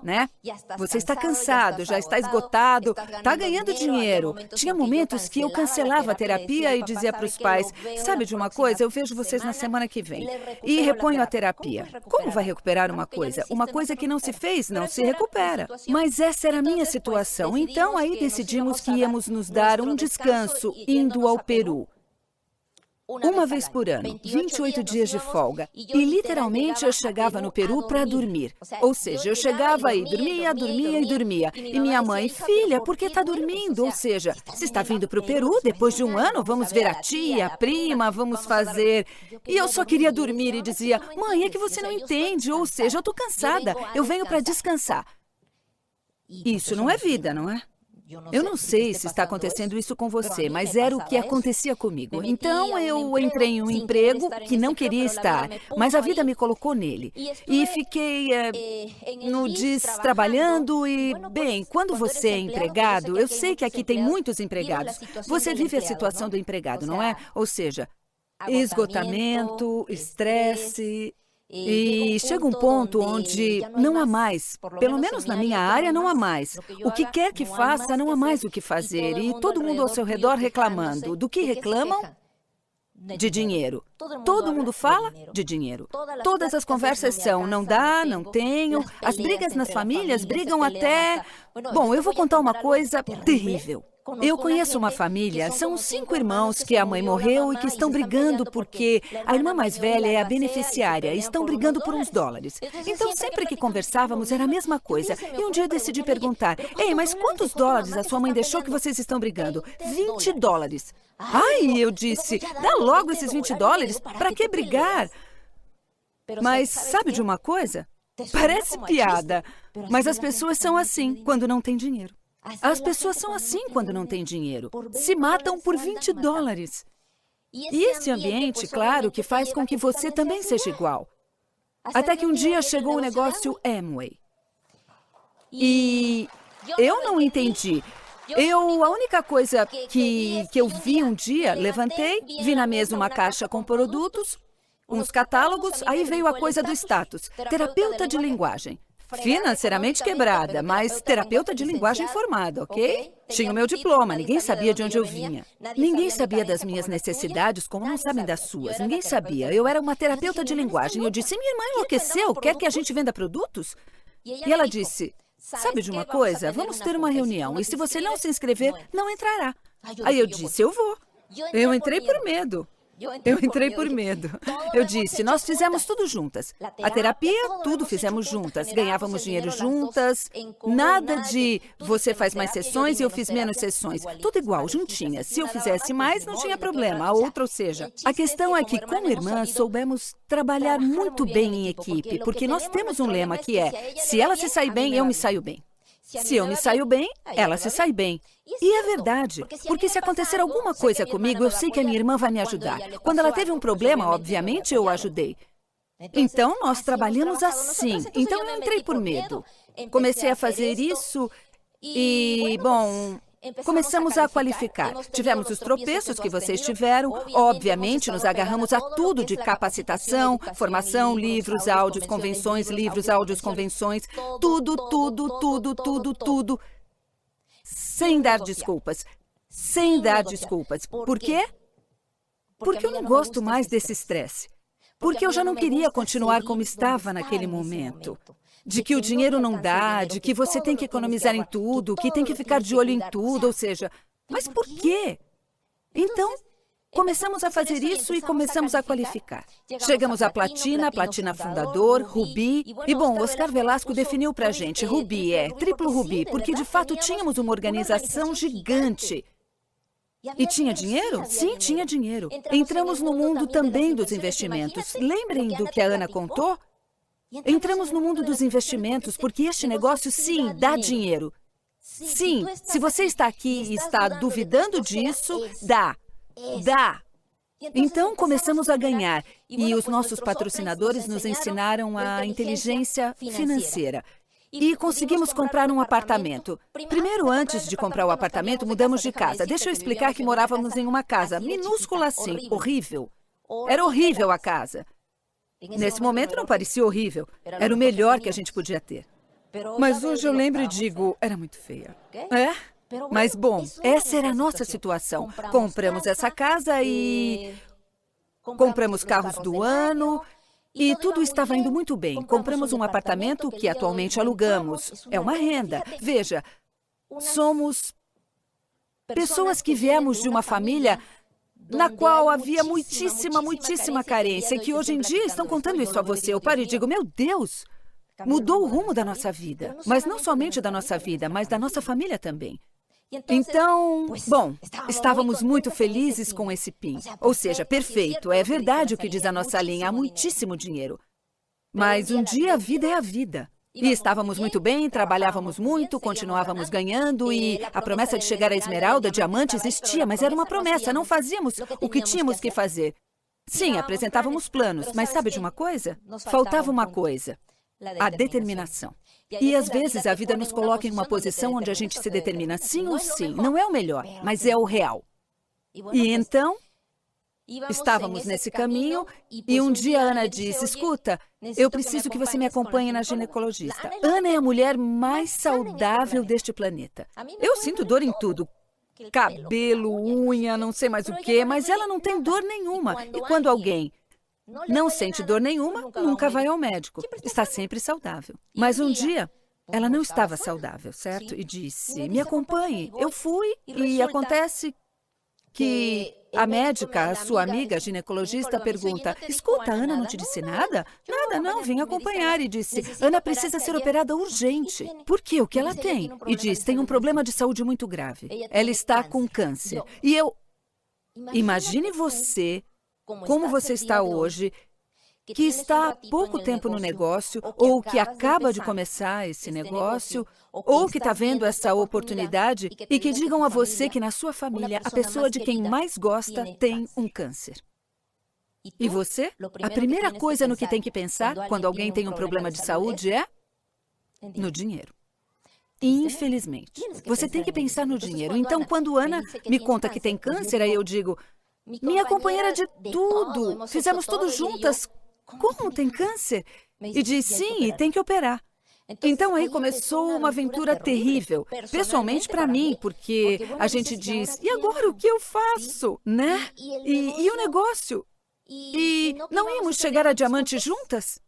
Né? Você está cansado, já está esgotado, está ganhando dinheiro. Tinha momentos que eu cancelava a terapia e dizia para os pais, sabe de uma coisa, eu vejo vocês na semana que vem. E reponho a terapia. Como vai recuperar uma coisa? Uma coisa que não se fez, não se recupera. Mas essa era a minha situação. Então aí decidimos que íamos nos dar um descanso indo ao Peru. Uma vez por ano, 28 dias de folga. E literalmente eu chegava no Peru para dormir. Ou seja, eu chegava e dormia, dormia e dormia. E minha mãe, filha, por que está dormindo? Ou seja, se está vindo para o Peru, depois de um ano, vamos ver a tia, a prima, vamos fazer... E eu só queria dormir e dizia, mãe, é que você não entende. Ou seja, eu estou cansada, eu venho para descansar. Isso não é vida, não é? Eu não sei se está acontecendo isso com você, mas era o que acontecia comigo. Então, eu entrei em um emprego que não queria estar, mas a vida me colocou nele. E fiquei no trabalhando e, bem, quando você é empregado, eu sei que aqui tem muitos empregados. Você vive a situação do empregado, não é? Ou seja, esgotamento, estresse... E chega um ponto onde não há mais, pelo menos na minha área não há mais. O que quer que faça, não há mais o que fazer. E todo mundo ao seu redor reclamando. Do que reclamam? De dinheiro. Todo mundo fala de dinheiro. Todas as conversas são, não dá, não tenho. As brigas nas famílias brigam até... Bom, eu vou contar uma coisa terrível. Eu conheço uma família, são 5 irmãos que a mãe morreu e que estão brigando porque a irmã mais velha é a beneficiária e estão brigando por uns dólares. Então, sempre que conversávamos, era a mesma coisa. E um dia eu decidi perguntar, ei, mas quantos dólares a sua mãe deixou que vocês estão brigando? 20 dólares. Ai, eu disse, dá logo esses 20 dólares, para que brigar? Mas sabe de uma coisa? Parece piada, mas as pessoas são assim quando não têm dinheiro. As pessoas são assim quando não têm dinheiro. Se matam por 20 dólares. E esse ambiente, claro, que faz com que você também seja igual. Até que um dia chegou o negócio Amway. E eu não entendi. A única coisa que eu vi um dia, levantei, vi na mesa uma caixa com produtos, uns catálogos, aí veio a coisa do status, terapeuta de linguagem. Financeiramente quebrada, mas terapeuta de linguagem formada, ok? Tinha o meu diploma, ninguém sabia de onde eu vinha. Ninguém sabia das minhas necessidades, como não sabem das suas. Ninguém sabia. Eu era uma terapeuta de linguagem. Eu disse, minha irmã enlouqueceu, quer que a gente venda produtos? E ela disse, sabe de uma coisa? Vamos ter uma reunião e se você não se inscrever, não entrará. Aí eu disse, eu vou. Eu entrei por medo. Eu disse, nós fizemos tudo juntas. A terapia, tudo fizemos juntas. Ganhávamos dinheiro juntas. Nada de você faz mais sessões e eu fiz menos sessões. Tudo igual, juntinhas. Se eu fizesse mais, não tinha problema. A outra, ou seja, a questão é que, como irmãs, soubemos trabalhar muito bem em equipe, porque nós temos um lema que é, se ela se sai bem, eu me saio bem. Se eu me saio bem, ela se sai bem. E é verdade, porque se acontecer alguma coisa comigo, eu sei que a minha irmã vai me ajudar. Quando ela teve um problema, obviamente, eu a ajudei. Então, nós trabalhamos assim. Então, eu entrei por medo. Comecei a fazer isso e, bom... Começamos a qualificar. Tivemos os tropeços que vocês tiveram. Obviamente, nos agarramos a tudo de capacitação, formação, livros, áudios, convenções, livros, áudios, convenções. Tudo. Sem dar desculpas. Por quê? Porque eu não gosto mais desse estresse. Porque eu já não queria continuar como estava naquele momento. De que o dinheiro não dá, de que você tem que economizar em tudo, que tem que ficar de olho em tudo, ou seja... Mas por quê? Então, Começamos a fazer isso e começamos a qualificar. Chegamos à platina fundador, rubi. E bom, Oscar Velasco definiu pra gente, rubi é triplo rubi, porque de fato tínhamos uma organização gigante. E tinha dinheiro? Sim, tinha dinheiro. Entramos no mundo também dos investimentos. Lembrem do que a Ana contou? Entramos no mundo dos investimentos porque este negócio, sim, dá dinheiro. Sim, se você está aqui e está duvidando disso, dá. Dá. Então, começamos a ganhar. E os nossos patrocinadores nos ensinaram a inteligência financeira. E conseguimos comprar um apartamento. Primeiro, antes de comprar o apartamento, mudamos de casa. Deixa eu explicar que morávamos em uma casa minúscula assim, horrível. Era horrível a casa. Nesse momento não parecia horrível. Era o melhor que a gente podia ter. Mas hoje eu lembro e digo, era muito feia. É? Mas bom, essa era a nossa situação. Compramos essa casa e compramos carros do ano e tudo estava indo muito bem. Compramos um apartamento que atualmente alugamos. É uma renda. Veja, somos pessoas que viemos de uma família na qual havia muitíssima carência e que hoje em dia estão contando isso a você. Eu paro e digo, meu Deus, mudou o rumo da nossa vida. Mas não somente da nossa vida, mas da nossa família também. Então, bom, estávamos muito felizes com esse PIN. Ou seja, perfeito, é verdade o que diz a nossa linha, há muitíssimo dinheiro. Mas um dia a vida é a vida. E estávamos muito bem, trabalhávamos muito, continuávamos ganhando e a promessa de chegar à esmeralda, diamante, existia, mas era uma promessa, não fazíamos o que tínhamos que fazer. Sim, apresentávamos planos, mas sabe de uma coisa? Faltava uma coisa, a determinação. E às vezes a vida nos coloca em uma posição onde a gente se determina sim ou sim. Não é o melhor, mas é o real. E então, estávamos nesse caminho e um dia a Ana disse, escuta, eu preciso que você me acompanhe na ginecologista. Ana é a mulher mais saudável deste planeta. Eu sinto dor em tudo. Cabelo, unha, não sei mais o quê, mas ela não tem dor nenhuma. E quando alguém não sente dor nenhuma, nunca vai ao médico. Está sempre saudável. Mas um dia, ela não estava saudável, certo? E disse, me acompanhe. Eu fui e acontece que a médica, a sua amiga, a ginecologista, pergunta, escuta, a Ana não te disse nada? Nada, não, vem acompanhar. E disse, Ana precisa ser operada urgente. Por quê? O que ela tem? E diz, tem um problema de saúde muito grave. Ela está com câncer. E eu... Imagine você... como você está hoje, que está há pouco tempo no negócio, ou que acaba de começar esse negócio, ou que está vendo essa oportunidade, e que digam a você que na sua família a pessoa de quem mais gosta tem um câncer. E você? A primeira coisa no que tem que pensar quando alguém tem um problema de saúde é no dinheiro. Infelizmente. Você tem que pensar no dinheiro. Então, quando Ana me conta que tem câncer, aí eu digo... Minha companheira de tudo. Fizemos tudo juntas. Como tem câncer? E diz sim, e tem que operar. Então aí começou uma aventura terrível, pessoalmente para mim, porque a gente diz, e agora o que eu faço, né? E o negócio? E não íamos chegar a diamante juntas?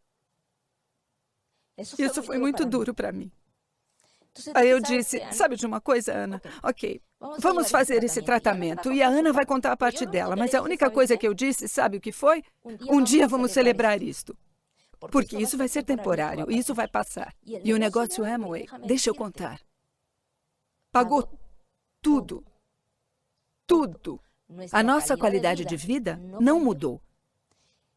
Isso foi muito duro para mim. Aí eu disse, sabe de uma coisa, Ana? Ok, vamos fazer esse tratamento e a Ana vai contar a parte dela, mas a única coisa que eu disse, sabe o que foi? Um dia vamos celebrar isto. Porque isso vai ser temporário, isso vai passar. E o negócio Amway, deixa eu contar, pagou tudo. Tudo. A nossa qualidade de vida não mudou.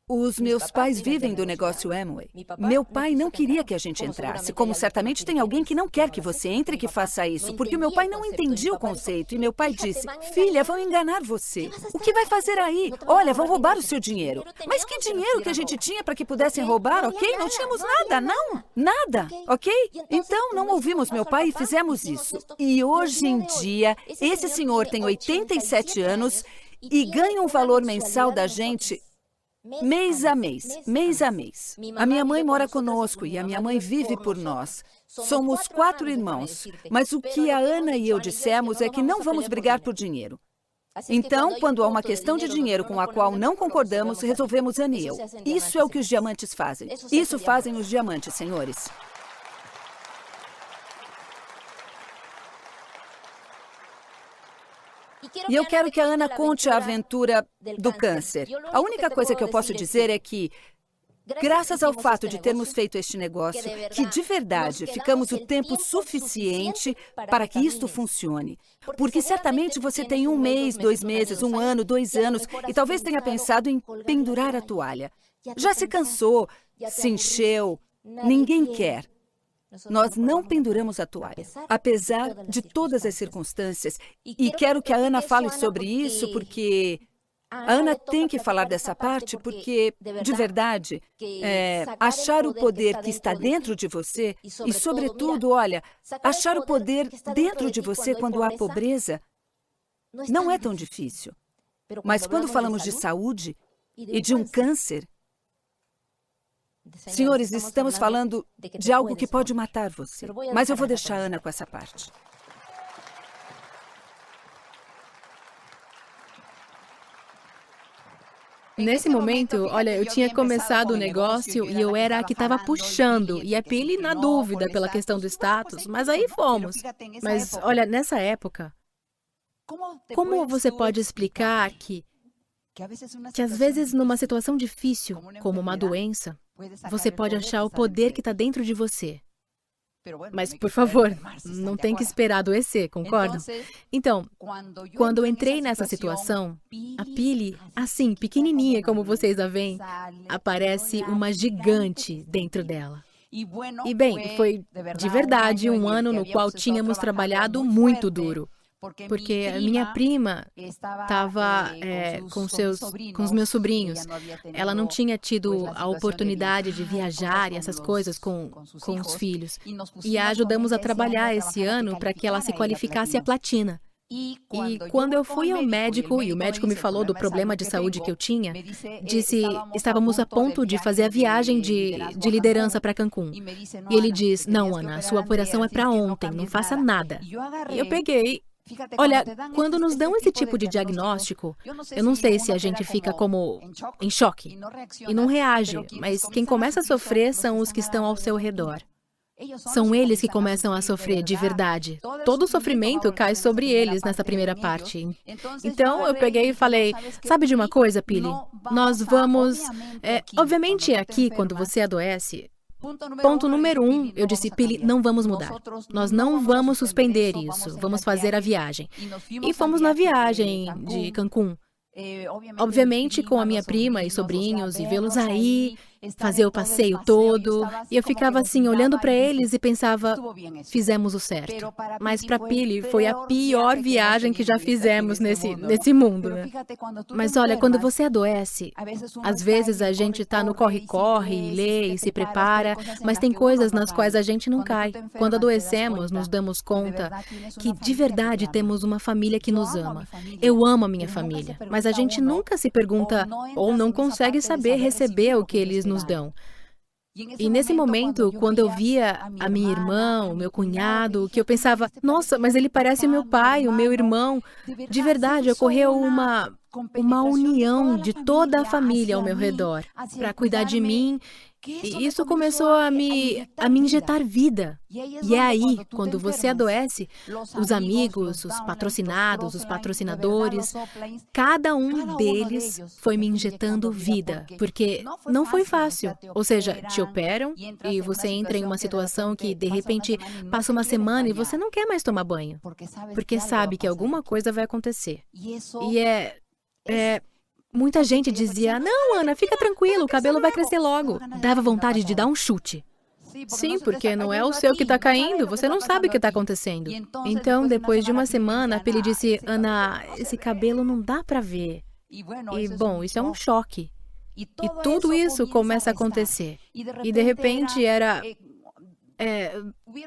Os meus pais vivem do negócio Amway. Meu pai não queria que a gente entrasse, como certamente tem alguém que não quer que você entre e que faça isso, porque o meu pai não entendia o conceito. E meu pai disse, filha, vão enganar você. O que vai fazer aí? Olha, vão roubar o seu dinheiro. Mas que dinheiro que a gente tinha para que pudessem roubar, ok? Não tínhamos nada, não. Nada, ok? Então, não ouvimos meu pai e fizemos isso. E hoje em dia, esse senhor tem 87 anos e ganha um valor mensal da gente... mês a mês. A minha mãe mora conosco e a minha mãe vive por nós. Somos 4 irmãos, mas o que a Ana e eu dissemos é que não vamos brigar por dinheiro. Então, quando há uma questão de dinheiro com a qual não concordamos, resolvemos Ana e eu. Isso é o que os diamantes fazem. Isso fazem os diamantes, senhores. E eu quero que a Ana conte a aventura do câncer. A única coisa que eu posso dizer é que, graças ao fato de termos feito este negócio, que de verdade ficamos o tempo suficiente para que isto funcione. Porque certamente você tem 1 mês, 2 meses, 1 ano, 2 anos e talvez tenha pensado em pendurar a toalha. Já se cansou, se encheu, ninguém quer. Nós não penduramos a toalha, apesar de todas as circunstâncias. E quero que a Ana fale sobre isso porque a Ana tem que falar dessa parte porque, de verdade, achar o poder que está dentro de você e, sobretudo, olha, achar o poder dentro de você quando há pobreza não é tão difícil. Mas quando falamos de saúde e de um câncer, senhores, estamos falando de algo que pode matar você. Mas eu vou deixar a Ana com essa parte. Nesse momento, olha, eu tinha começado o negócio e eu era a que estava puxando, e a Pili na dúvida pela questão do status, mas aí fomos. Mas, olha, nessa época, como você pode explicar que às vezes numa situação difícil, como uma doença, você pode achar o poder que está dentro de você? Mas, por favor, não tem que esperar adoecer, concorda? Então, quando eu entrei nessa situação, a Pili, assim, pequenininha como vocês a veem, aparece uma gigante dentro dela. E bem, foi de verdade um ano no qual tínhamos trabalhado muito duro. Porque a minha prima estava com os meus sobrinhos. Ela não tinha tido a oportunidade de viajar e essas coisas com os filhos. E a ajudamos a trabalhar esse ano para que ela se qualificasse a platina. E quando eu fui ao médico, e o médico me falou do problema de saúde que eu tinha, disse, estávamos a ponto de fazer a viagem de liderança para Cancún. E ele diz, não, Ana, a sua operação é para ontem, não faça nada. E eu peguei. Olha, quando nos dão esse tipo de diagnóstico, eu não sei se a gente fica como em choque e não reage, mas quem começa a sofrer são os que estão ao seu redor. São eles que começam a sofrer de verdade. Todo o sofrimento cai sobre eles nessa primeira parte. Então, eu peguei e falei, sabe de uma coisa, Pili? Nós vamos... obviamente, aqui, quando você adoece... Ponto número 1, eu disse, Pili, não vamos mudar. Nós não vamos suspender isso, vamos fazer a viagem. E fomos na viagem de Cancún. Obviamente, com a minha prima e sobrinhos, e vê-los aí, fazer o passeio todo. E eu ficava assim, olhando para eles e pensava, fizemos o certo. Mas para Pili, foi a pior viagem que já fizemos nesse mundo, né? Mas olha, quando você adoece, às vezes a gente está no corre-corre, lê e se prepara, mas tem coisas nas quais a gente não cai. Quando adoecemos, nos damos conta que de verdade temos uma família que nos ama. Eu amo a minha família, mas a gente nunca se pergunta ou não consegue saber receber o que eles nos dão. E nesse momento, quando eu via a minha irmã, o meu cunhado, que eu pensava, nossa, mas ele parece o meu pai, o meu irmão. De verdade, ocorreu uma união de toda a família ao meu redor para cuidar de mim. E isso começou a me injetar vida. E é aí, quando você adoece, os amigos, os patrocinados, os patrocinadores, cada um deles foi me injetando vida, porque não foi fácil. Ou seja, te operam e você entra em uma situação que, de repente, passa uma semana e você não quer mais tomar banho, porque sabe que alguma coisa vai acontecer. E muita gente dizia, não, Ana, fica tranquilo, o cabelo vai crescer logo. Dava vontade de dar um chute. Sim, porque não é o seu que está caindo, você não sabe o que está acontecendo. Então, depois de uma semana, a Pili disse, Ana, esse cabelo não dá para ver. E, bom, isso é um choque. E tudo isso começa a acontecer. E, de repente,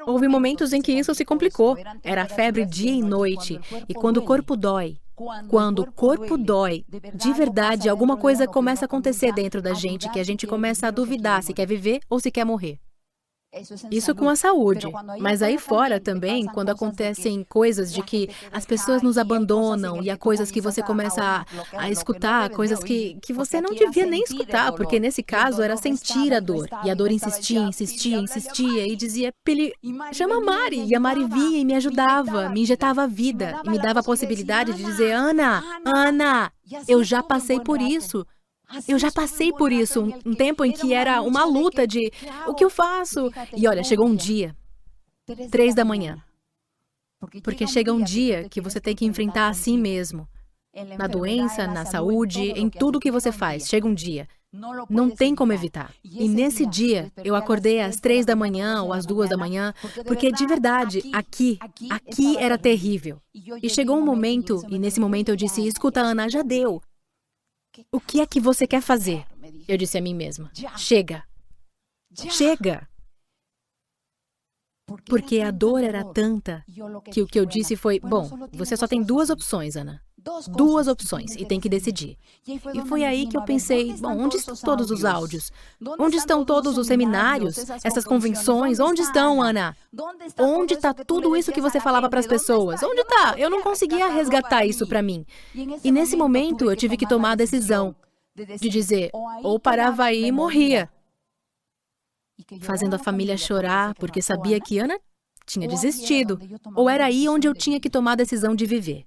houve momentos em que isso se complicou. Era febre dia e noite. E quando o corpo dói, de verdade, alguma coisa começa a acontecer dentro da gente, que a gente começa a duvidar se quer viver ou se quer morrer. Isso com a saúde. Mas aí fora também, quando acontecem coisas de que as pessoas nos abandonam e há coisas que você começa a escutar, coisas que você não devia nem escutar, porque nesse caso era sentir a dor. E a dor insistia, insistia, insistia e dizia, Pili, chama a Mari. E a Mari vinha e me ajudava, me injetava a vida e me dava a possibilidade de dizer, Ana, eu já passei por isso. Eu já passei por isso, um tempo em que era uma luta de o que eu faço? E olha, chegou um dia, 3 da manhã, porque chega um dia que você tem que enfrentar a si mesmo, na doença, na saúde, em tudo que você faz, chega um dia. Não tem como evitar. E nesse dia, eu acordei às 3 da manhã ou às 2 da manhã, porque de verdade, aqui era terrível. E chegou um momento, e nesse momento eu disse, escuta, Ana, já deu. O que é que você quer fazer? Eu disse a mim mesma, chega. Chega. Porque a dor era tanta que o que eu disse foi, bom, você só tem 2 opções, Ana. 2 opções e tem que decidir. E foi aí que eu pensei, bom, onde estão todos os áudios? Onde estão todos os seminários? Essas convenções? Onde estão, Ana? Onde está tudo isso que você falava para as pessoas? Onde está? Eu não conseguia resgatar isso para mim. E nesse momento eu tive que tomar a decisão de dizer, ou parava aí e morria. Fazendo a família chorar porque sabia que Ana tinha desistido. Ou era aí onde eu tinha que tomar a decisão de viver.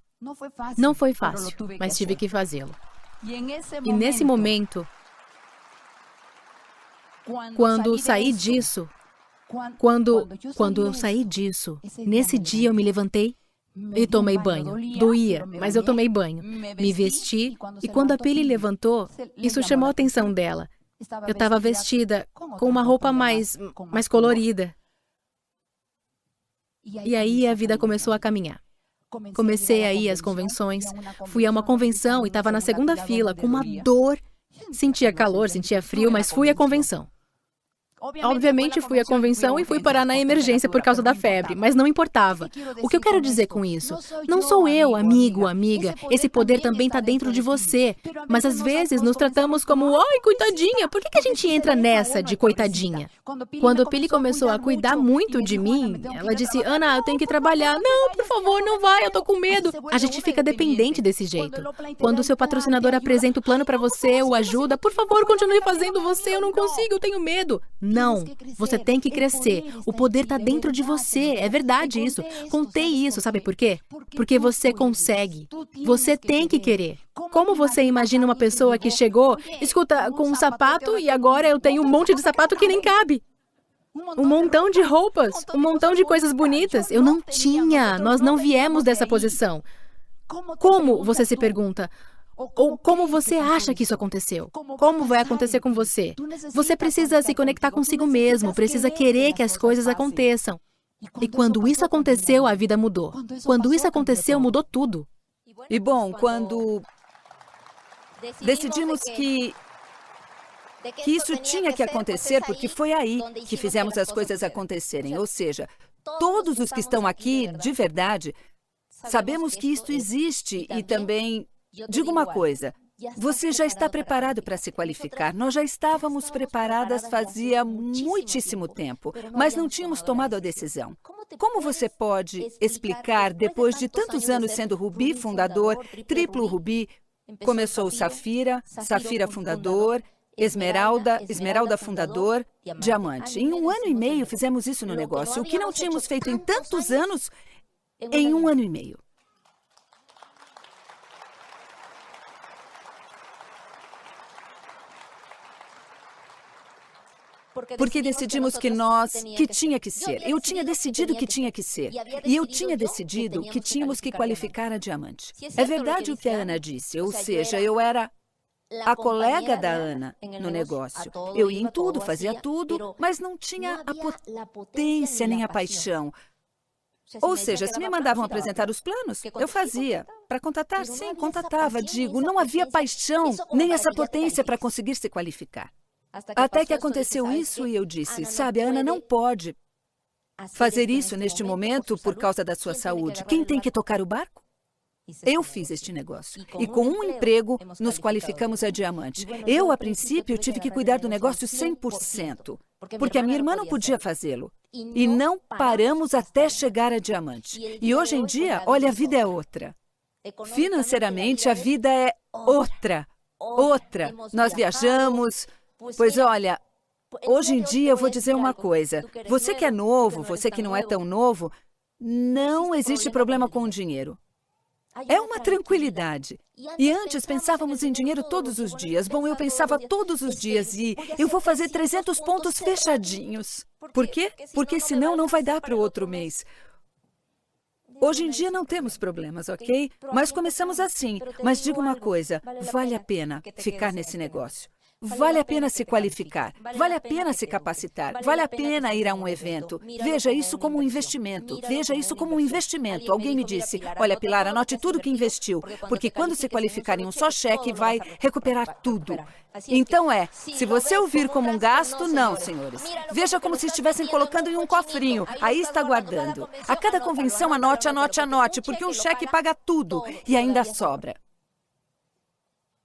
Não foi fácil, mas tive que fazê-lo. E nesse momento, quando saí disso, quando eu saí disso, nesse dia eu me levantei e tomei banho. Doía, mas eu tomei banho. Me vesti e quando a Pili levantou, isso chamou a atenção dela. Eu estava vestida com uma roupa mais colorida. E aí a vida começou a caminhar. Comecei a ir às convenções, fui a uma convenção e estava na segunda fila com uma dor. Sentia calor, sentia frio, mas fui à convenção. Obviamente fui à convenção e fui parar na emergência por causa da febre, mas não importava. O que eu quero dizer com isso? Não sou eu, amigo, amiga. Esse poder também está dentro de você. Mas às vezes nos tratamos como, ai, coitadinha. Por que a gente entra nessa de coitadinha? Quando a Pili começou a cuidar muito de mim, ela disse, Ana, eu tenho que trabalhar. Não, por favor, não vai, eu tô com medo. A gente fica dependente desse jeito. Quando o seu patrocinador apresenta o plano para você, o ajuda, por favor, continue fazendo você, eu não consigo, eu tenho medo. Não, você tem que crescer. O poder está dentro de você. É verdade isso. Contei isso, sabe por quê? Porque você consegue. Você tem que querer. Como você imagina uma pessoa que chegou, escuta, com um sapato e agora eu tenho um monte de sapato que nem cabe? Um montão de roupas, um montão de coisas bonitas. Eu não tinha. Nós não viemos dessa posição. Como, você se pergunta? Ou como você acha que isso aconteceu? Como vai acontecer com você? Você precisa se conectar consigo mesmo, precisa querer que as coisas aconteçam. E quando isso aconteceu, a vida mudou. Quando isso aconteceu, mudou tudo. E bom, quando decidimos que isso tinha que acontecer, porque foi aí que fizemos as coisas acontecerem. Ou seja, todos os que estão aqui, de verdade, sabemos que isto existe e também... Diga uma coisa, você já está preparado para se qualificar. Nós já estávamos preparadas fazia muitíssimo tempo, mas não tínhamos tomado a decisão. Como você pode explicar, depois de tantos anos sendo Rubi fundador, triplo Rubi, começou o Safira, Safira fundador, Esmeralda, Esmeralda fundador, Diamante. Em 1 ano e meio fizemos isso no negócio, o que não tínhamos feito em tantos anos, em 1 ano e meio. Porque decidimos que tinha que ser. Eu tinha decidido que tinha que ser. E eu tinha decidido que tínhamos que qualificar a Diamante. É verdade o que a Ana disse, ou seja, eu era a colega da Ana no negócio. Eu ia em tudo, fazia tudo, mas não tinha a potência nem a paixão. Ou seja, se me mandavam apresentar os planos, eu fazia. Para contatar, sim, contatava. Digo, não havia paixão, nem essa potência para conseguir se qualificar. Até que aconteceu isso e eu disse, sabe, a Ana não pode fazer isso neste momento por causa da sua saúde. Quem tem que tocar o barco? Eu fiz este negócio. E com um emprego, nos qualificamos a diamante. Eu, a princípio, tive que cuidar do negócio 100%, porque a minha irmã não podia fazê-lo. E não paramos até chegar a diamante. E hoje em dia, olha, a vida é outra. Financeiramente, a vida é outra. Outra. Nós viajamos. Pois olha, hoje em dia eu vou dizer uma coisa. Você que é novo, você que não é tão novo, não existe problema com o dinheiro. É uma tranquilidade. E antes pensávamos em dinheiro todos os dias. Bom, eu pensava todos os dias e eu vou fazer 300 pontos fechadinhos. Por quê? Porque senão não vai dar para o outro mês. Hoje em dia não temos problemas, ok? Mas começamos assim. Mas digo uma coisa, vale a pena ficar nesse negócio. Vale a pena se qualificar, vale a pena se capacitar, vale a pena ir a um evento. Veja isso como um investimento, veja isso como um investimento. Alguém me disse, olha, Pilar, anote tudo que investiu, porque quando se qualificar em um só cheque, vai recuperar tudo. Então se você ouvir como um gasto, não, senhores. Veja como se estivessem colocando em um cofrinho, aí está guardando. A cada convenção, anote, anote, anote, porque um cheque paga tudo e ainda sobra.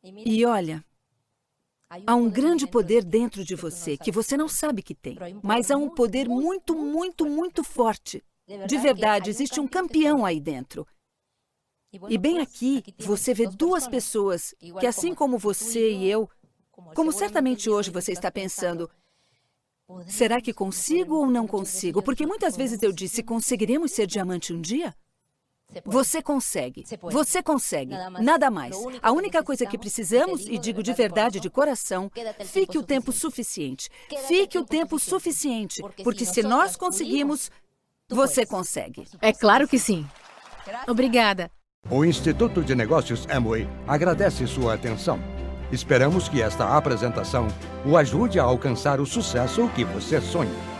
E olha, há um grande poder dentro de você que você não sabe que tem, mas há um poder muito, muito, muito forte. De verdade, existe um campeão aí dentro. E bem aqui, você vê duas pessoas que, assim como você e eu, como certamente hoje você está pensando, será que consigo ou não consigo? Porque muitas vezes eu disse, conseguiremos ser diamante um dia? Você consegue, nada mais. A única coisa que precisamos, e digo de verdade, de coração, fique o tempo suficiente. Fique o tempo suficiente, porque se nós conseguimos, você consegue. É claro que sim. Obrigada. O Instituto de Negócios Amway agradece sua atenção. Esperamos que esta apresentação o ajude a alcançar o sucesso que você sonha.